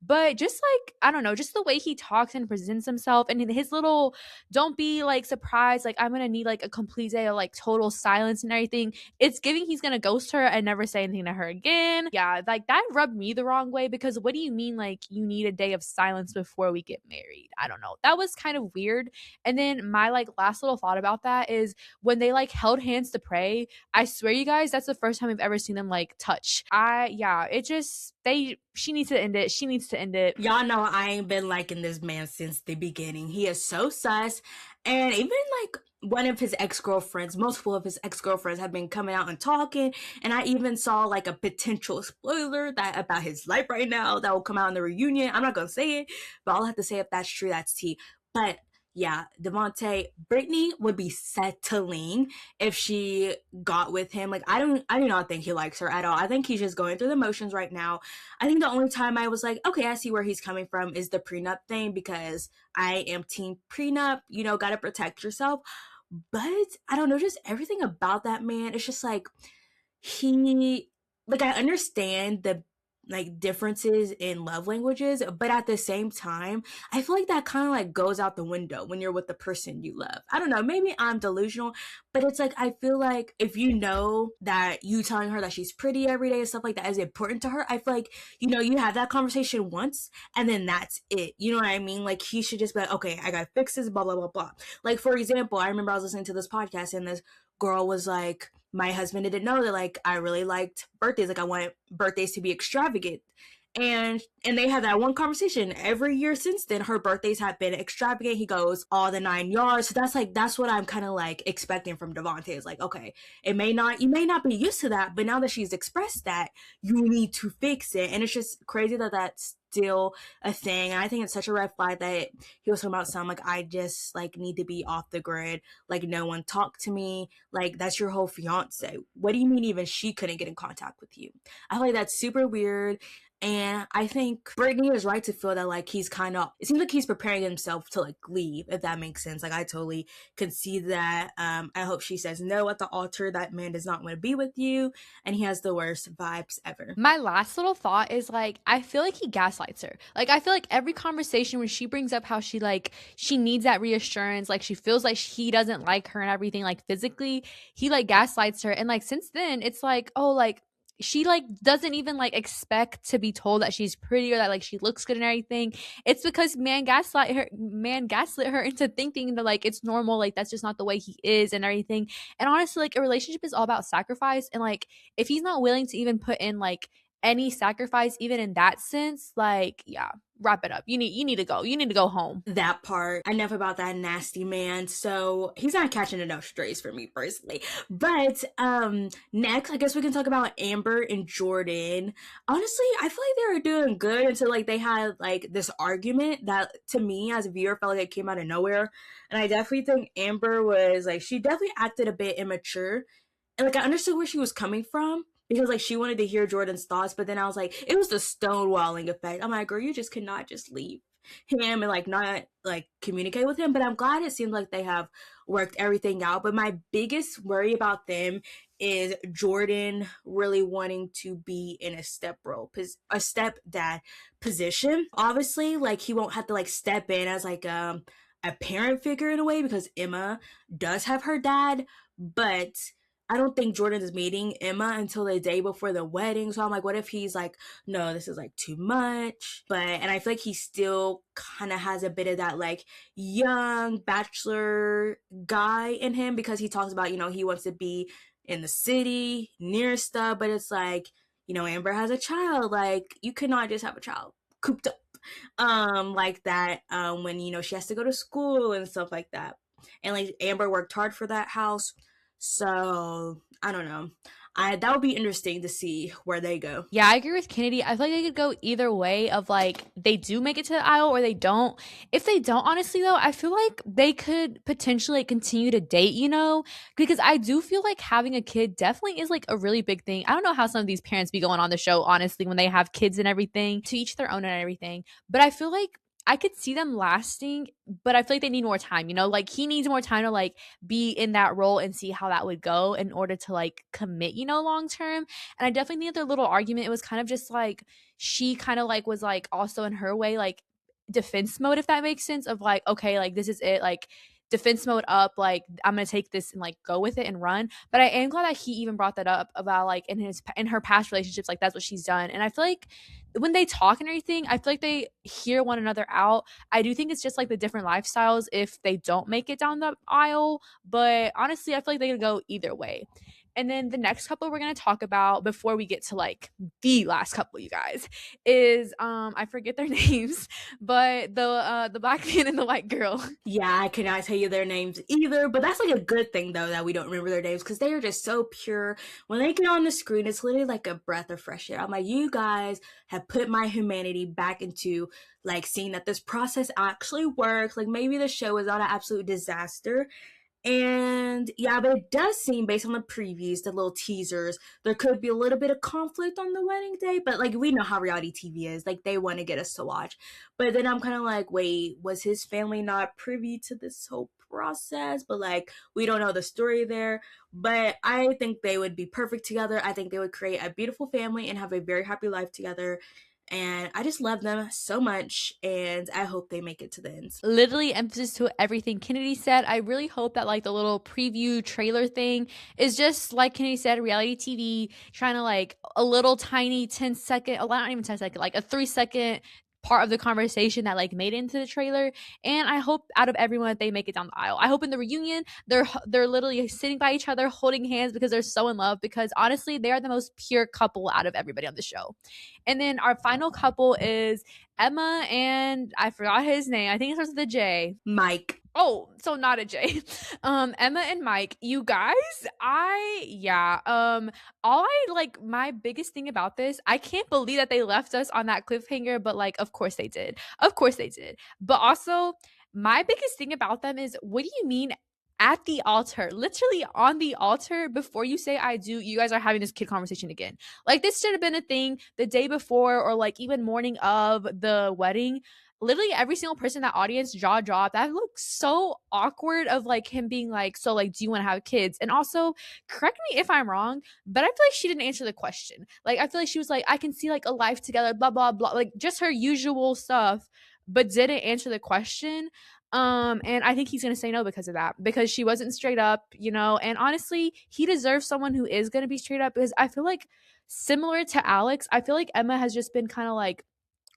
But just like, I don't know, just the way he talks and presents himself and his little, don't be like surprised, like I'm gonna need like a complete day of like total silence and everything. It's giving he's gonna ghost her and never say anything to her again. Yeah, like that rubbed me the wrong way, because what do you mean like you need a day of silence before we get married? I don't know, that was kind of weird. And then my like last little thought about that is when they like held hands to pray, I swear you guys, that's the first time I've ever seen them like touch. Yeah, it just, she needs to end it. She needs to end it. Y'all know I ain't been liking this man since the beginning. He is so sus. And even like one of his ex-girlfriends, multiple of his ex-girlfriends have been coming out and talking. And I even saw like a potential spoiler that about his life right now that will come out in the reunion. I'm not gonna say it, but I'll have to say if that's true, that's tea. But yeah, Devontae, Brittany would be settling if she got with him. Like I do not think he likes her at all. I think he's just going through the motions right now. I think the only time I was like, okay, I see where he's coming from is the prenup thing, because I am team prenup, you know, gotta protect yourself. But I don't know, just everything about that man, it's just like he, like, I understand the like differences in love languages, but at the same time I feel like that kind of like goes out the window when you're with the person you love. I don't know, maybe I'm delusional, but it's like I feel like if you know that you telling her that she's pretty every day and stuff like that is important to her, I feel like, you know, you have that conversation once and then that's it, you know what I mean? Like he should just be like, okay, I gotta fix this, blah blah blah blah. Like for example, I remember I was listening to this podcast and this girl was like, my husband didn't know that like I really liked birthdays, like I want birthdays to be extravagant. And they had that one conversation. Every year since then her birthdays have been extravagant. He goes all the 9 yards. So that's what I'm kind of like expecting from Devontae. Is like, okay, you may not be used to that, but now that she's expressed that, you need to fix it. And it's just crazy that that's still a thing. And I think it's such a red flag that he was talking about some like, I just like need to be off the grid, like no one talk to me. Like that's your whole fiance. What do you mean even she couldn't get in contact with you? I feel like that's super weird. And I think Brittany is right to feel that like he's kind of, it seems like he's preparing himself to like leave, if that makes sense. Like I totally can see that. I hope she says no at the altar. That man does not want to be with you, and he has the worst vibes ever. My last little thought is like, I feel like he gaslights her. Like I feel like every conversation when she brings up how she like she needs that reassurance, like she feels like he doesn't like her and everything, like physically, he like gaslights her. And like since then it's like, oh, like she like doesn't even like expect to be told that she's pretty or that like she looks good and everything. It's because man gaslit her into thinking that like it's normal, like that's just not the way he is and everything. And honestly, like a relationship is all about sacrifice, and like if he's not willing to even put in like any sacrifice even in that sense, like yeah, wrap it up. You need to go. You need to go home. That part. Enough about that nasty man. So he's not catching enough strays for me personally. But next, I guess we can talk about Amber and Jordan. Honestly, I feel like they were doing good until like they had like this argument that to me as a viewer felt like it came out of nowhere. And I definitely think Amber was like, she definitely acted a bit immature. And like I understood where she was coming from, because like she wanted to hear Jordan's thoughts, but then I was like, it was the stonewalling effect. I'm like, girl, you just cannot just leave him and like not like communicate with him. But I'm glad it seems like they have worked everything out. But my biggest worry about them is Jordan really wanting to be in a stepdad position. Obviously, like he won't have to like step in as like a parent figure in a way, because Emma does have her dad, but I don't think Jordan is meeting Emma until the day before the wedding. So I'm like, what if he's like, no, this is like too much? And I feel like he still kind of has a bit of that like young bachelor guy in him, because he talks about, you know, he wants to be in the city near stuff. But it's like, you know, Amber has a child. Like you cannot just have a child cooped up like that when, you know, she has to go to school and stuff like that. And like Amber worked hard for that house. So I don't know. That would be interesting to see where they go. Yeah, I agree with Kennedy. I feel like they could go either way of like they do make it to the aisle or they don't. If they don't, honestly though, I feel like they could potentially like, continue to date, you know? Because I do feel like having a kid definitely is like a really big thing. I don't know how some of these parents be going on the show, honestly, when they have kids and everything, to each their own and everything. But I feel like I could see them lasting, but I feel like they need more time, you know? Like he needs more time to like be in that role and see how that would go in order to like commit, you know, long term. And I definitely think their little argument, it was kind of just like she kind of like was like also in her way like defense mode, if that makes sense, of like, okay, like this is it, like defense mode up, like I'm gonna take this and like go with it and run. But I am glad that he even brought that up about like in her past relationships, like that's what she's done. And I feel like when they talk and everything, I feel like they hear one another out. I do think it's just like the different lifestyles if they don't make it down the aisle. But honestly, I feel like they could go either way. And then the next couple we're gonna talk about before we get to like the last couple, you guys, is I forget their names, but the black man and the white girl. Yeah, I cannot tell you their names either, but that's like a good thing though that we don't remember their names because they are just so pure. When they get on the screen, it's literally like a breath of fresh air. I'm like, you guys have put my humanity back into like seeing that this process actually works. Like maybe the show is not an absolute disaster, and yeah, but it does seem, based on the previews, the little teasers, there could be a little bit of conflict on the wedding day. But like, we know how reality TV is. Like, they want to get us to watch. But then I'm kind of like, wait, was his family not privy to this whole process? But like, we don't know the story there. But I think they would be perfect together. I think they would create a beautiful family and have a very happy life together. And I just love them so much. And I hope they make it to the end. Literally emphasis to everything Kennedy said. I really hope that like the little preview trailer thing is just like Kennedy said, reality TV trying to like a little tiny 10-second, well, not even 10-second, like a 3-second part of the conversation that like made it into the trailer. And I hope out of everyone that they make it down the aisle. I hope in the reunion they're literally sitting by each other holding hands because they're so in love, because honestly they are the most pure couple out of everybody on the show. And then our final couple is Emma and I forgot his name. I think it starts with a J. Mike. Oh, so not a J. Emma and Mike, you guys, all I like, my biggest thing about this, I can't believe that they left us on that cliffhanger, but like, of course they did. Of course they did. But also, my biggest thing about them is, what do you mean at the altar, literally on the altar, before you say I do, you guys are having this kid conversation again? Like, this should have been a thing the day before or like even morning of the wedding. Literally every single person in that audience jaw dropped. That looked so awkward, of like him being like, so like, do you want to have kids? And also, correct me if I'm wrong, but I feel like she didn't answer the question. Like, I feel like she was like, I can see like a life together, blah blah blah, like just her usual stuff, but didn't answer the question. And I think he's gonna say no because of that, because she wasn't straight up, you know. And honestly, he deserves someone who is gonna be straight up, because I feel like, similar to Alex, I feel like Emma has just been kind of like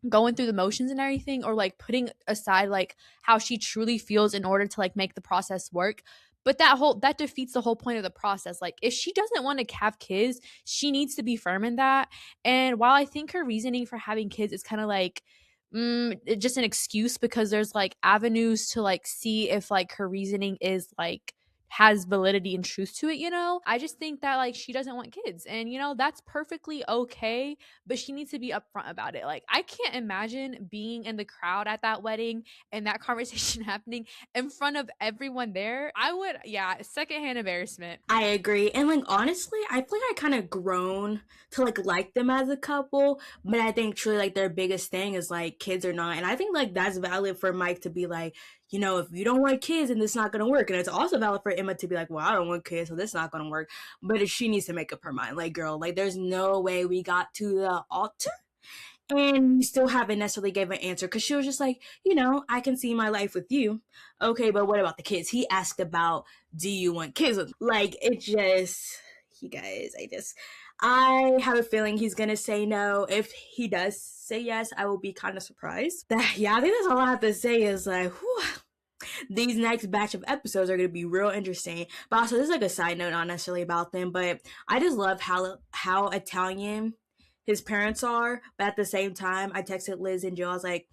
going through the motions and everything, or like putting aside like how she truly feels in order to like make the process work. But that defeats the whole point of the process. Like, if she doesn't want to have kids, she needs to be firm in that. And while I think her reasoning for having kids is kind of like just an excuse, because there's like avenues to like see if like her reasoning is like has validity and truth to it, you know. I just think that like she doesn't want kids, and you know, that's perfectly okay, but she needs to be upfront about it. Like, I can't imagine being in the crowd at that wedding and that conversation happening in front of everyone there. I would, yeah, secondhand embarrassment. I agree. And like honestly, I feel like I kind of grown to like them as a couple, but I think truly like their biggest thing is like kids or not. And I think like that's valid for Mike to be like, you know, if you don't want kids and this not gonna work. And it's also valid for Emma to be like, well, I don't want kids, so this not gonna work. But if she needs to make up her mind, like, girl, like there's no way we got to the altar and you still haven't necessarily gave an answer, because she was just like, you know, I can see my life with you. Okay, but what about the kids? He asked about, do you want kids? Like, it just, you guys, I have a feeling he's gonna say no. If he does say yes, I will be kind of surprised. Yeah, I think that's all I have to say is like, whew, these next batch of episodes are going to be real interesting. But also, this is like a side note, not necessarily about them, but I just love how Italian his parents are. But at the same time, I texted Liz and Jill. I was like,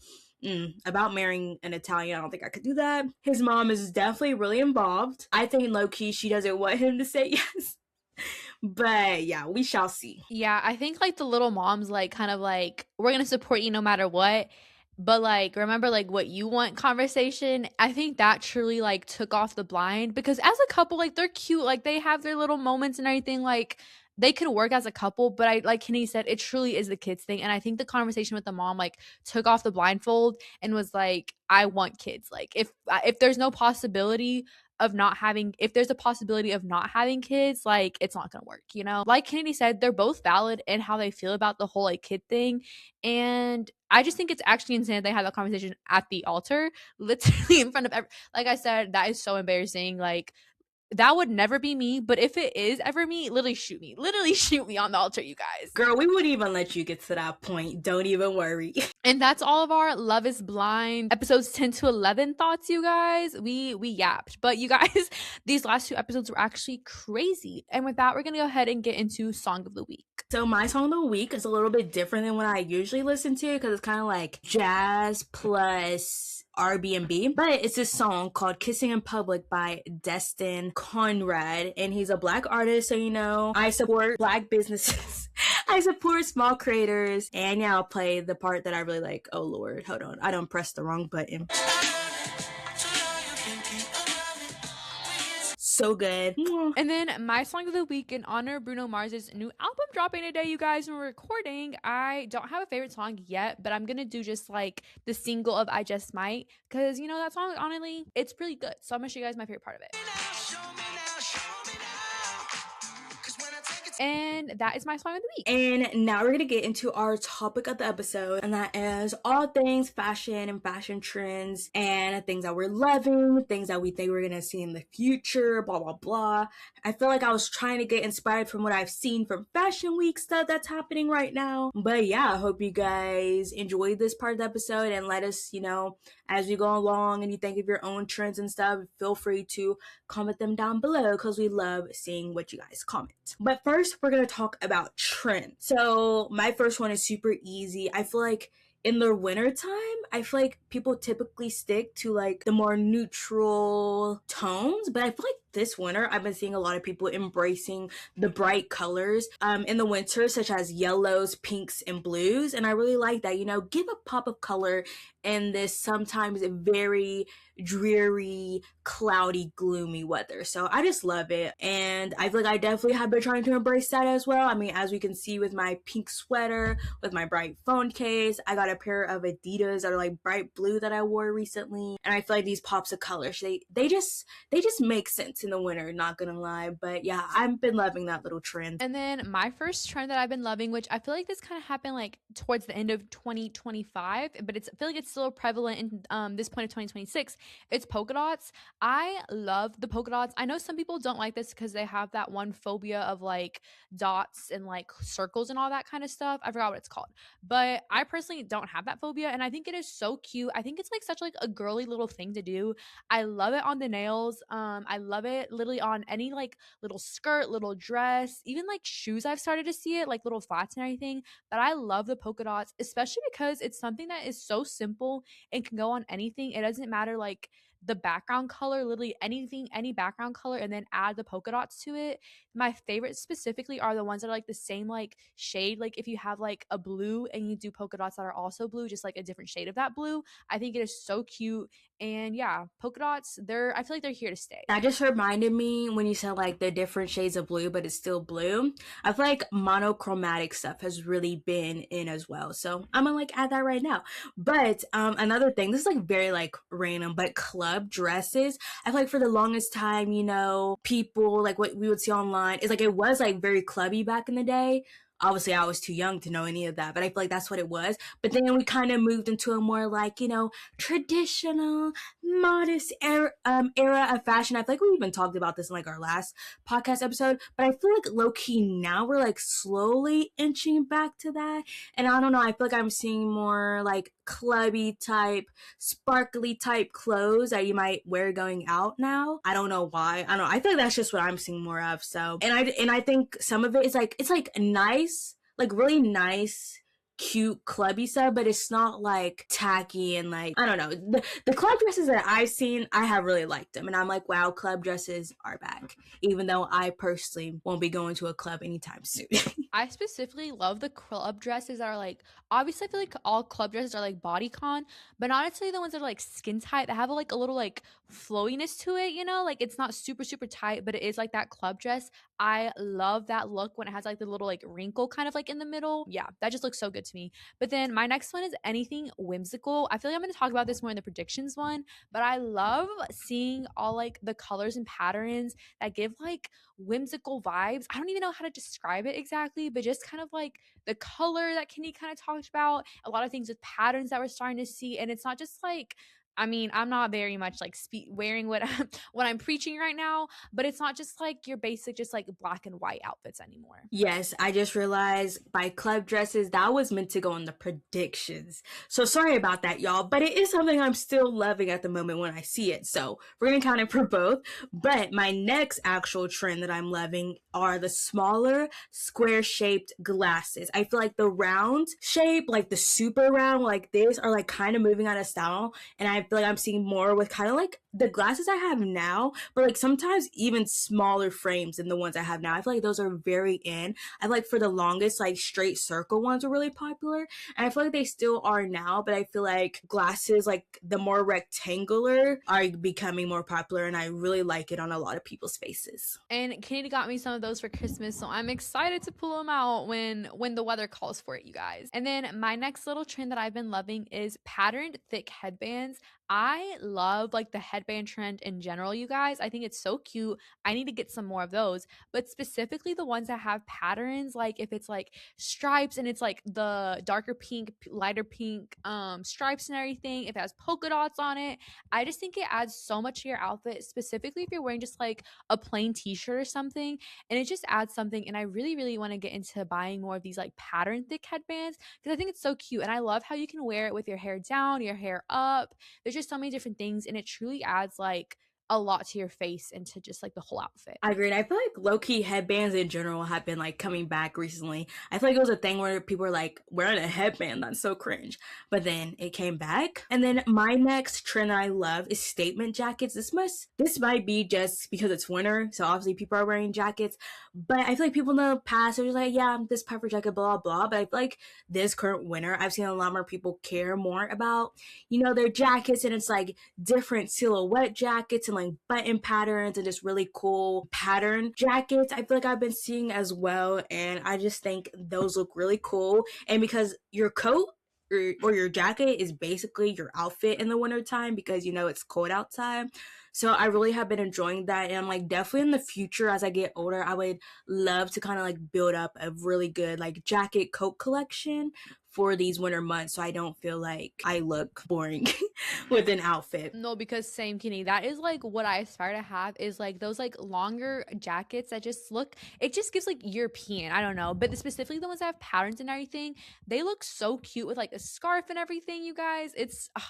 about marrying an Italian, I don't think I could do that. His mom is definitely really involved. I think low key she doesn't want him to say yes. But yeah, we shall see. Yeah, I think like the little mom's like kind of like, we're gonna support you no matter what. But like, remember like what you want conversation. I think that truly like took off the blind, because as a couple, like they're cute, like they have their little moments and everything. Like, they could work as a couple, but I like Kenny said, it truly is the kids thing. And I think the conversation with the mom like took off the blindfold and was like, I want kids. Like if there's no possibility of not having if there's a possibility of not having kids, like it's not gonna work, you know? Like Kennedy said, they're both valid in how they feel about the whole like kid thing. And I just think it's actually insane they had that conversation at the altar, literally in front of like I said, that is so embarrassing. Like that would never be me, but if it is ever me, literally shoot me. Literally shoot me on the altar, you guys. Girl, we wouldn't even let you get to that point. Don't even worry. And that's all of our Love is Blind episodes 10 to 11 thoughts, you guys. We yapped. But you guys, these last 2 episodes were actually crazy. And with that, we're going to go ahead and get into Song of the Week. So my song of the week is a little bit different than what I usually listen to because it's kind of like jazz plus R&B, but it's this song called Kissing in Public by Destin Conrad, and he's a Black artist, so you know I support Black businesses. I support small creators, and yeah, I'll play the part that I really like. Oh Lord, hold on, I don't press the wrong button. So good. And then my song of the week in honor of Bruno Mars's new album dropping today, you guys, when we're recording. I don't have a favorite song yet, but I'm gonna do just like the single of I Just Might, because you know that song, honestly, it's really good. So I'm gonna show you guys my favorite part of it. And that is my song of the week. And now we're gonna get into our topic of the episode, and that is all things fashion and fashion trends and things that we're loving, things that we think we're gonna see in the future, blah blah blah. I feel like I was trying to get inspired from what I've seen from Fashion Week stuff that's happening right now. But yeah, I hope you guys enjoyed this part of the episode, and let us, you know, as we go along and you think of your own trends and stuff, feel free to comment them down below because we love seeing what you guys comment. But first, we're going to talk about trends. So my first one is super easy. I feel like in the winter time, I feel like people typically stick to like the more neutral tones, but I feel like this winter I've been seeing a lot of people embracing the bright colors in the winter, such as yellows, pinks, and blues, and I really like that. You know, give a pop of color in this sometimes very dreary, cloudy, gloomy weather. So I just love it, and I feel like I definitely have been trying to embrace that as well. I mean, as we can see with my pink sweater, with my bright phone case, I got a pair of Adidas that are like bright blue that I wore recently, and I feel like these pops of colors, they just make sense in the winter, not gonna lie. But yeah, I've been loving that little trend. And then my first trend that I've been loving, which I feel like this kind of happened like towards the end of 2025, but I feel like it's still prevalent in this point of 2026. It's polka dots. I love the polka dots. I know some people don't like this because they have that one phobia of like dots and like circles and all that kind of stuff. I forgot what it's called, but I personally don't have that phobia, and I think it is so cute. I think it's like such like a girly little thing to do. I love it on the nails. I love it literally on any like little skirt, little dress, even like shoes. I've started to see it like little flats and everything. But I love the polka dots, especially because it's something that is so simple and can go on anything. It doesn't matter like the background color, literally anything, any background color, and then add the polka dots to it. My favorite specifically are the ones that are like the same like shade. Like if you have like a blue and you do polka dots that are also blue, just like a different shade of that blue. I think it is so cute. And yeah, polka dots, I feel like they're here to stay. That just reminded me when you said like the different shades of blue, but it's still blue. I feel like monochromatic stuff has really been in as well. So I'm gonna like add that right now. But another thing, this is like very like random, but club dresses. I feel like for the longest time, you know, people like what we would see online is like it was like very clubby back in the day. Obviously, I was too young to know any of that, but I feel like that's what it was. But then we kind of moved into a more like, you know, traditional, modest era of fashion. I feel like we even talked about this in like our last podcast episode, but I feel like low key now we're like slowly inching back to that. And I don't know, I feel like I'm seeing more like clubby type, sparkly type clothes that you might wear going out now. I don't know why. I don't know. I feel like that's just what I'm seeing more of. So, and I think some of it is like, it's like nice, like really nice, cute clubby stuff, but it's not like tacky and like, I don't know, the club dresses that I've seen, I have really liked them, and I'm like, wow, club dresses are back, even though I personally won't be going to a club anytime soon. I specifically love the club dresses that are like, obviously I feel like all club dresses are like bodycon, but not necessarily the ones that are like skin tight that have like a little like flowiness to it, you know? Like it's not super super tight, but it is like that club dress. I love that look when it has like the little like wrinkle kind of like in the middle. Yeah, that just looks so good to me. But then my next one is anything whimsical. I feel like I'm going to talk about this more in the predictions one, but I love seeing all like the colors and patterns that give like whimsical vibes. I don't even know how to describe it exactly, but just kind of like the color that Kenny kind of talked about, a lot of things with patterns that we're starting to see. And it's not just like, I mean, I'm not very much like wearing what what I'm preaching right now, but it's not just like your basic, just like black and white outfits anymore. Yes, I just realized by club dresses, that was meant to go in the predictions. So sorry about that, y'all, but it is something I'm still loving at the moment when I see it. So we're gonna count it for both. But my next actual trend that I'm loving are the smaller square shaped glasses. I feel like the round shape, like the super round like this, are like kind of moving out of style. And I feel like I'm seeing more with kind of like the glasses I have now, but like sometimes even smaller frames than the ones I have now. I feel like those are very in. I feel like for the longest, like straight circle ones were really popular, and I feel like they still are now. But I feel like glasses, like the more rectangular, are becoming more popular, and I really like it on a lot of people's faces. And Katie got me some of those for Christmas, so I'm excited to pull them out when the weather calls for it, you guys. And then my next little trend that I've been loving is patterned thick headbands. I love like the headband trend in general, you guys. I think it's so cute. I need to get some more of those, but specifically the ones that have patterns, like if it's like stripes and it's like the darker pink, lighter pink stripes and everything, if it has polka dots on it, I just think it adds so much to your outfit, specifically if you're wearing just like a plain t-shirt or something, and it just adds something. And I really really want to get into buying more of these like pattern thick headbands because I think it's so cute, and I love how you can wear it with your hair down, your hair up. There's just so many different things, and it truly adds like a lot to your face and to just like the whole outfit. I agree. And I feel like low key headbands in general have been like coming back recently. I feel like it was a thing where people were like wearing a headband, that's so cringe. But then it came back. And then my next trend that I love is statement jackets. This might be just because it's winter, so obviously people are wearing jackets. But I feel like people in the past are just like, yeah, this puffer jacket, blah blah. But I feel like this current winter, I've seen a lot more people care more about, their jackets, and it's like different silhouette jackets and like button patterns and just really cool pattern jackets I feel like I've been seeing as well. And I just think those look really cool. And because your coat or your jacket is basically your outfit in the wintertime because it's cold outside. So I really have been enjoying that. And I'm like, definitely in the future as I get older, I would love to kind of like build up a really good like jacket coat collection for these winter months so I don't feel like I look boring with an outfit. No, because same, Kenny. That is like what I aspire to have, is like those like longer jackets that just look, it just gives like European, I don't know, but specifically the ones that have patterns and everything, they look so cute with like a scarf and everything, you guys.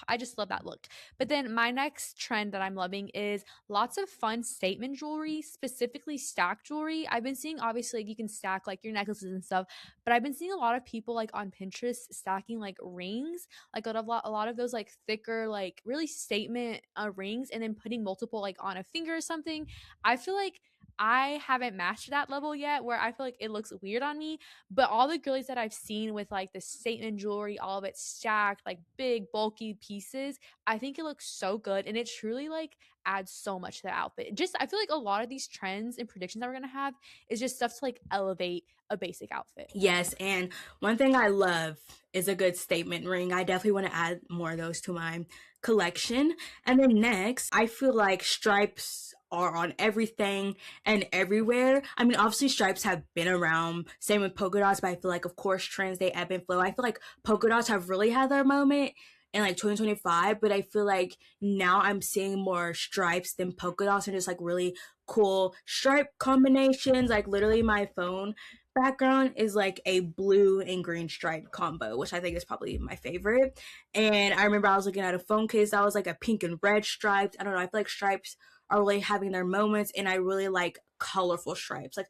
I just love that look. But then my next trend that I'm loving is lots of fun statement jewelry, specifically stack jewelry. I've been seeing, obviously, like you can stack like your necklaces and stuff, but I've been seeing a lot of people like on Pinterest stacking like rings, like a lot of those like thicker, like really statement rings, and then putting multiple like on a finger or something. I feel like I haven't matched that level yet where I feel like it looks weird on me, but all the girlies that I've seen with like the statement jewelry, all of it stacked, like big bulky pieces, I think it looks so good, and it truly like adds so much to the outfit. Just I feel like a lot of these trends and predictions that we're gonna have is just stuff to like elevate a basic outfit. Yes, and one thing I love is a good statement ring. I definitely want to add more of those to my collection. And then next, I feel like stripes are on everything and everywhere. I mean, obviously stripes have been around, same with polka dots, but I feel like, of course, trends, they ebb and flow. I feel like polka dots have really had their moment in like 2025, but I feel like now I'm seeing more stripes than polka dots and just like really cool stripe combinations. Like literally my phone background is like a blue and green stripe combo, which I think is probably my favorite. And I remember I was looking at a phone case that was like a pink and red striped. I don't know, I feel like stripes are really having their moments, and I really like colorful stripes. Like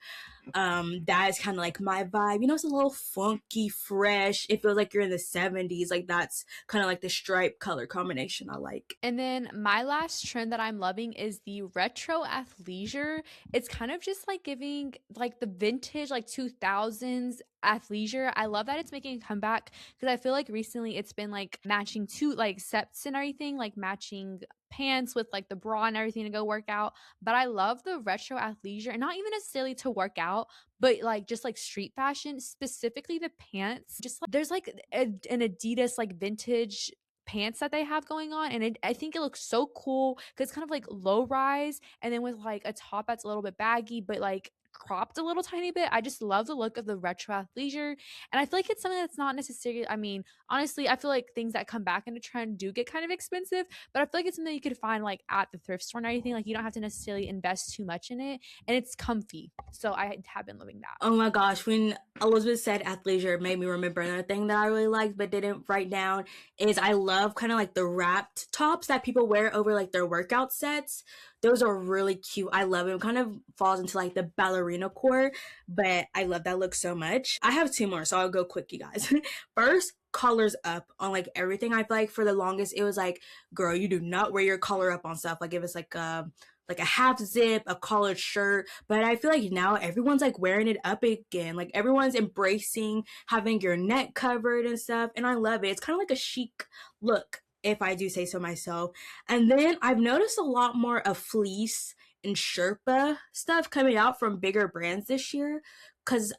that is kind of like my vibe. You know, it's a little funky, fresh. It feels like you're in the 70s. Like that's kind of like the stripe color combination I like. And then my last trend that I'm loving is the retro athleisure. It's kind of just like giving like the vintage like 2000s athleisure. I love that it's making a comeback because I feel like recently it's been like matching two like sets and everything, like matching pants with like the bra and everything to go work out. But I love the retro athleisure, and not even necessarily to work out, but like just like street fashion, specifically the pants. Just like there's like an Adidas like vintage pants that they have going on, and I think it looks so cool because it's kind of like low rise and then with like a top that's a little bit baggy but like cropped a little tiny bit. I just love the look of the retro athleisure, and I feel like it's something that's not necessarily, I mean, honestly, I feel like things that come back into trend do get kind of expensive, but I feel like it's something you could find like at the thrift store and anything. Like you don't have to necessarily invest too much in it, and it's comfy, so I have been loving that. Oh my gosh, when Elizabeth said athleisure, it made me remember another thing that I really liked but didn't write down is I love kind of like the wrapped tops that people wear over like their workout sets. Those are really cute. I love it. It kind of falls into like the ballerina core, but I love that look so much. I have two more, so I'll go quick, you guys. First, collars up on like everything. I feel like for the longest it was like, girl, you do not wear your collar up on stuff. Like if it's like a half zip, a collared shirt. But I feel like now everyone's like wearing it up again. Like everyone's embracing having your neck covered and stuff. And I love it. It's kind of like a chic look, if I do say so myself. And then I've noticed a lot more of fleece and Sherpa stuff coming out from bigger brands this year. Cause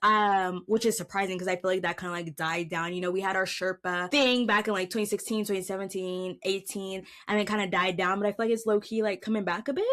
which is surprising because I feel like that kind of like died down. You know, we had our Sherpa thing back in like 2016, 2017, 18, and it kind of died down, but I feel like it's low-key like coming back a bit.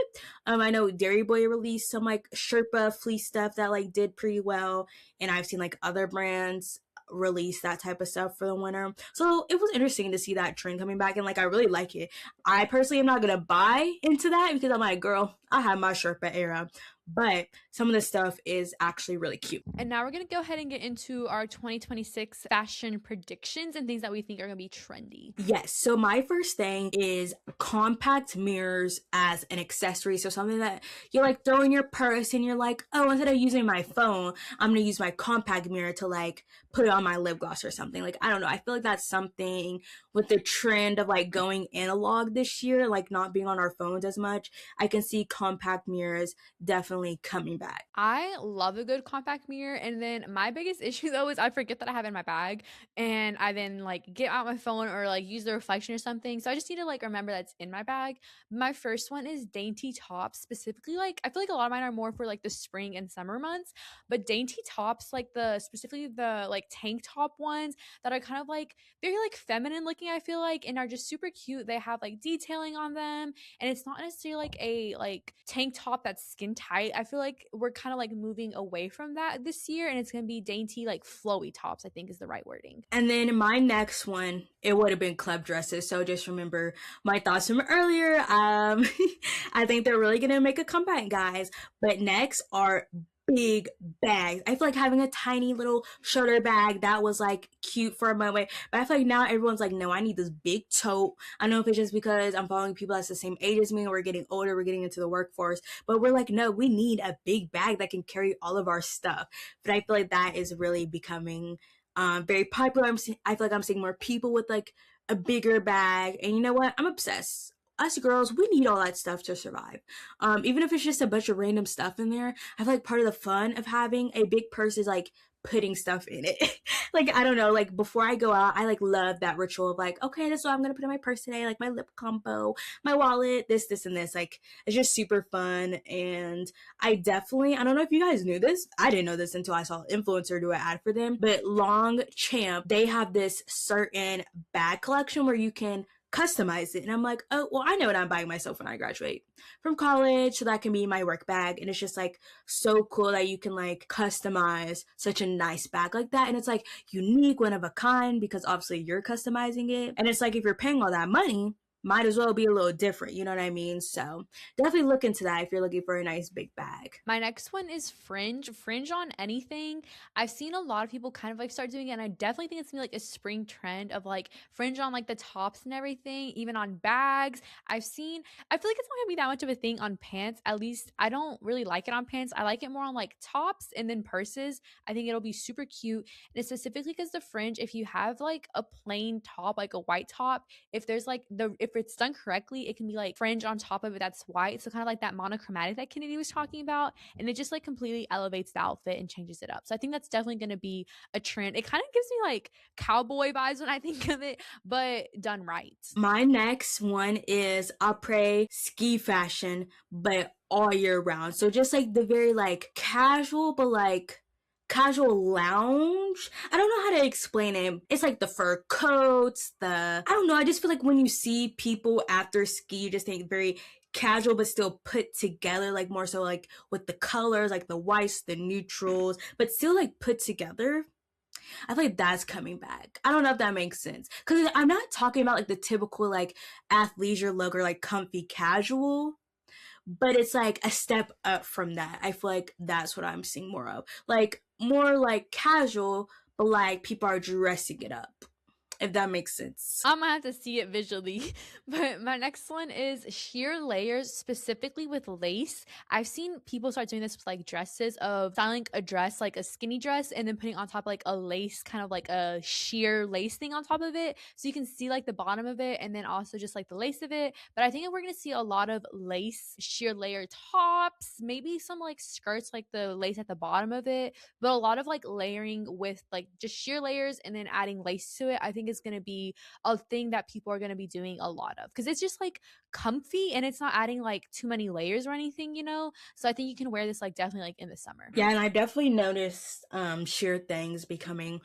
I know Dairy Boy released some like Sherpa fleece stuff that like did pretty well, and I've seen like other brands release that type of stuff for the winter. So it was interesting to see that trend coming back, and like I really like it. I personally am not gonna buy into that because I'm like, girl, I have my Sherpa era. But some of the stuff is actually really cute. And now we're going to go ahead and get into our 2026 fashion predictions and things that we think are going to be trendy. Yes. So my first thing is compact mirrors as an accessory. So something that you like throw in your purse and you're like, oh, instead of using my phone, I'm going to use my compact mirror to like put it on my lip gloss or something. Like, I don't know. I feel like that's something with the trend of like going analog this year, like not being on our phones as much. I can see compact mirrors definitely coming back. I love a good compact mirror, and then my biggest issue though is I forget that I have it in my bag, and I then like get out my phone or like use the reflection or something, so I just need to like remember that's in my bag. My first one is dainty tops, specifically like I feel like a lot of mine are more for like the spring and summer months, but dainty tops, like the specifically the like tank top ones that are kind of like very like feminine looking, I feel like, and are just super cute. They have like detailing on them, and it's not necessarily like a like tank top that's skin tight. I feel like we're kind of like moving away from that this year, and it's gonna be dainty like flowy tops, I think is the right wording. And then my next one, it would have been club dresses. So just remember my thoughts from earlier. I think they're really gonna make a comeback, guys. But next are big bags. I feel like having a tiny little shoulder bag that was like cute for a moment, but I feel like now everyone's like, no, I need this big tote. I know if it's just because I'm following people that's the same age as me and we're getting older, we're getting into the workforce, but we're like, no, we need a big bag that can carry all of our stuff. But I feel like that is really becoming very popular. I feel like I'm seeing more people with like a bigger bag, and you know what? I'm obsessed. Us girls, we need all that stuff to survive. Even if it's just a bunch of random stuff in there, I feel like part of the fun of having a big purse is like putting stuff in it. Like, I don't know, like before I go out, I like love that ritual of like, okay, this is what I'm gonna put in my purse today, like my lip combo, my wallet, this, and this. Like, it's just super fun. And I don't know if you guys knew this. I didn't know this until I saw an influencer do an ad for them. But Longchamp, they have this certain bag collection where you can customize it. And I'm like, oh, well, I know what I'm buying myself when I graduate from college. So that can be my work bag. And it's just like so cool that you can like customize such a nice bag like that. And it's like unique, one of a kind, because obviously you're customizing it. And it's like, if you're paying all that money, might as well be a little different, you know what I mean? So definitely look into that if you're looking for a nice big bag. My next one is fringe. Fringe on anything. I've seen a lot of people kind of like start doing it, and I definitely think it's gonna be like a spring trend of like fringe on like the tops and everything, even on bags. I feel like it's not gonna be that much of a thing on pants. At least I don't really like it on pants. I like it more on like tops and then purses. I think it'll be super cute. And it's specifically because the fringe, if you have like a plain top, like a white top, if there's like if it's done correctly, it can be like fringe on top of it that's white. So kind of like that monochromatic that Kennedy was talking about. And it just like completely elevates the outfit and changes it up. So I think that's definitely going to be a trend. It kind of gives me like cowboy vibes when I think of it, but done right. My next one is après ski fashion, but all year round. So just like the very like casual, but like casual lounge. I don't know how to explain it. It's like the fur coats, I don't know. I just feel like when you see people after ski, you just think very casual, but still put together, like more so like with the colors, like the whites, the neutrals, but still like put together. I feel like that's coming back. I don't know if that makes sense. Because I'm not talking about like the typical like athleisure look or like comfy casual, but it's like a step up from that. I feel like that's what I'm seeing more of. Like more like casual, but like people are dressing it up. If that makes sense. I'm gonna have to see it visually. But my next one is sheer layers, specifically with lace. I've seen people start doing this with like dresses, of styling a dress like a skinny dress and then putting on top like a lace, kind of like a sheer lace thing on top of it. So you can see like the bottom of it and then also just like the lace of it. But I think we're gonna see a lot of lace sheer layer tops, maybe some like skirts, like the lace at the bottom of it, but a lot of like layering with like just sheer layers and then adding lace to it. I think is going to be a thing that people are going to be doing a lot of, because it's just like comfy and it's not adding like too many layers or anything, you know? So I think you can wear this like definitely like in the summer. Yeah, and I definitely noticed sheer things becoming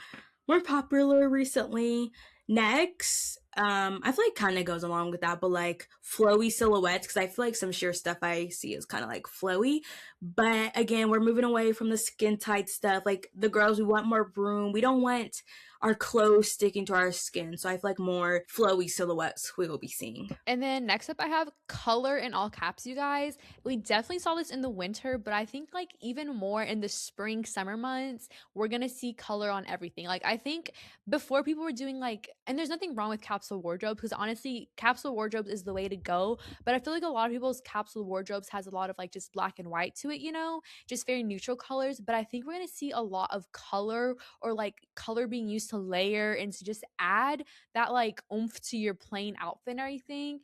more popular recently. Next, I feel like kind of goes along with that, but like flowy silhouettes, because I feel like some sheer stuff I see is kind of like flowy. But again, we're moving away from the skin tight stuff. Like the girls, we want more room. We don't want our clothes sticking to our skin. So I feel like more flowy silhouettes we will be seeing. And then next up, I have color in all caps, you guys. We definitely saw this in the winter, but I think like even more in the spring, summer months, we're gonna see color on everything. Like I think before people were doing like, and there's nothing wrong with capsule wardrobe, because honestly, capsule wardrobes is the way to go. But I feel like a lot of people's capsule wardrobes has a lot of like just black and white to it, you know, just very neutral colors. But I think we're gonna see a lot of color, or like color being used to layer and to just add that like oomph to your plain outfit and everything.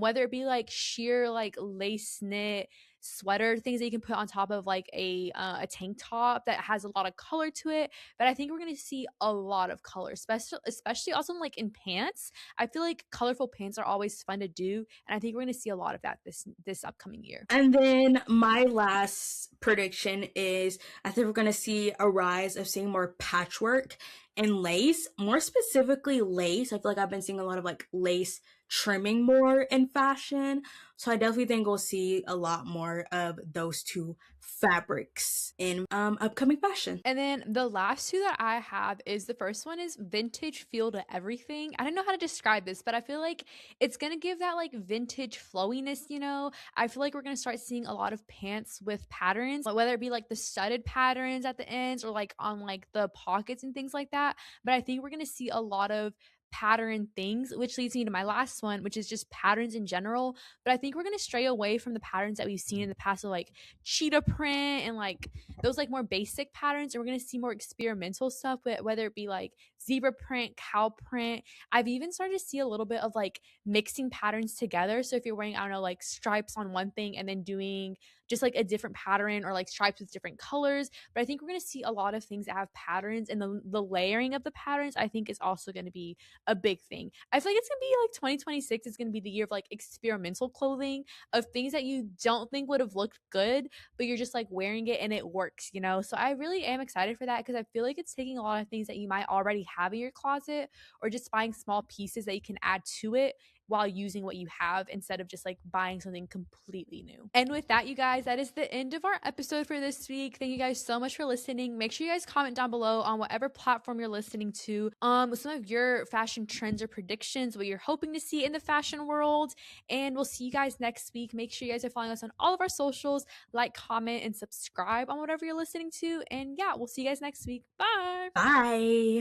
Whether it be like sheer like lace knit sweater things that you can put on top of like a tank top that has a lot of color to it. But I think we're gonna see a lot of color, especially also like in pants. I feel like colorful pants are always fun to do, and I think we're gonna see a lot of that this upcoming year. And then my last prediction is I think we're going to see a rise of seeing more patchwork and lace, more specifically lace. I feel like I've been seeing a lot of like lace trimming more in fashion. So I definitely think we'll see a lot more of those two fabrics in upcoming fashion. And then the last two that I have is, the first one is vintage feel to everything. I don't know how to describe this, but I feel like it's going to give that like vintage flowiness, you know? I feel like we're going to start seeing a lot of pants with patterns, whether it be like the studded patterns at the ends or like on like the pockets and things like that. But I think we're going to see a lot of pattern things, which leads me to my last one, which is just patterns in general. But I think we're going to stray away from the patterns that we've seen in the past of like cheetah print and like those like more basic patterns, and we're going to see more experimental stuff, whether it be like zebra print, cow print. I've even started to see a little bit of like mixing patterns together. So if you're wearing, I don't know, like stripes on one thing and then doing just like a different pattern, or like stripes with different colors. But I think we're going to see a lot of things that have patterns, and the layering of the patterns I think is also going to be a big thing. I feel like it's going to be like 2026 is going to be the year of like experimental clothing, of things that you don't think would have looked good, but you're just like wearing it and it works, you know? So I really am excited for that, because I feel like it's taking a lot of things that you might already have in your closet, or just buying small pieces that you can add to it, while using what you have instead of just like buying something completely new. And with that, you guys, that is the end of our episode for this week. Thank you guys so much for listening. Make sure you guys comment down below on whatever platform you're listening to, some of your fashion trends or predictions, what you're hoping to see in the fashion world. And we'll see you guys next week. Make sure you guys are following us on all of our socials, like, comment, and subscribe on whatever you're listening to. And yeah, we'll see you guys next week. Bye. Bye.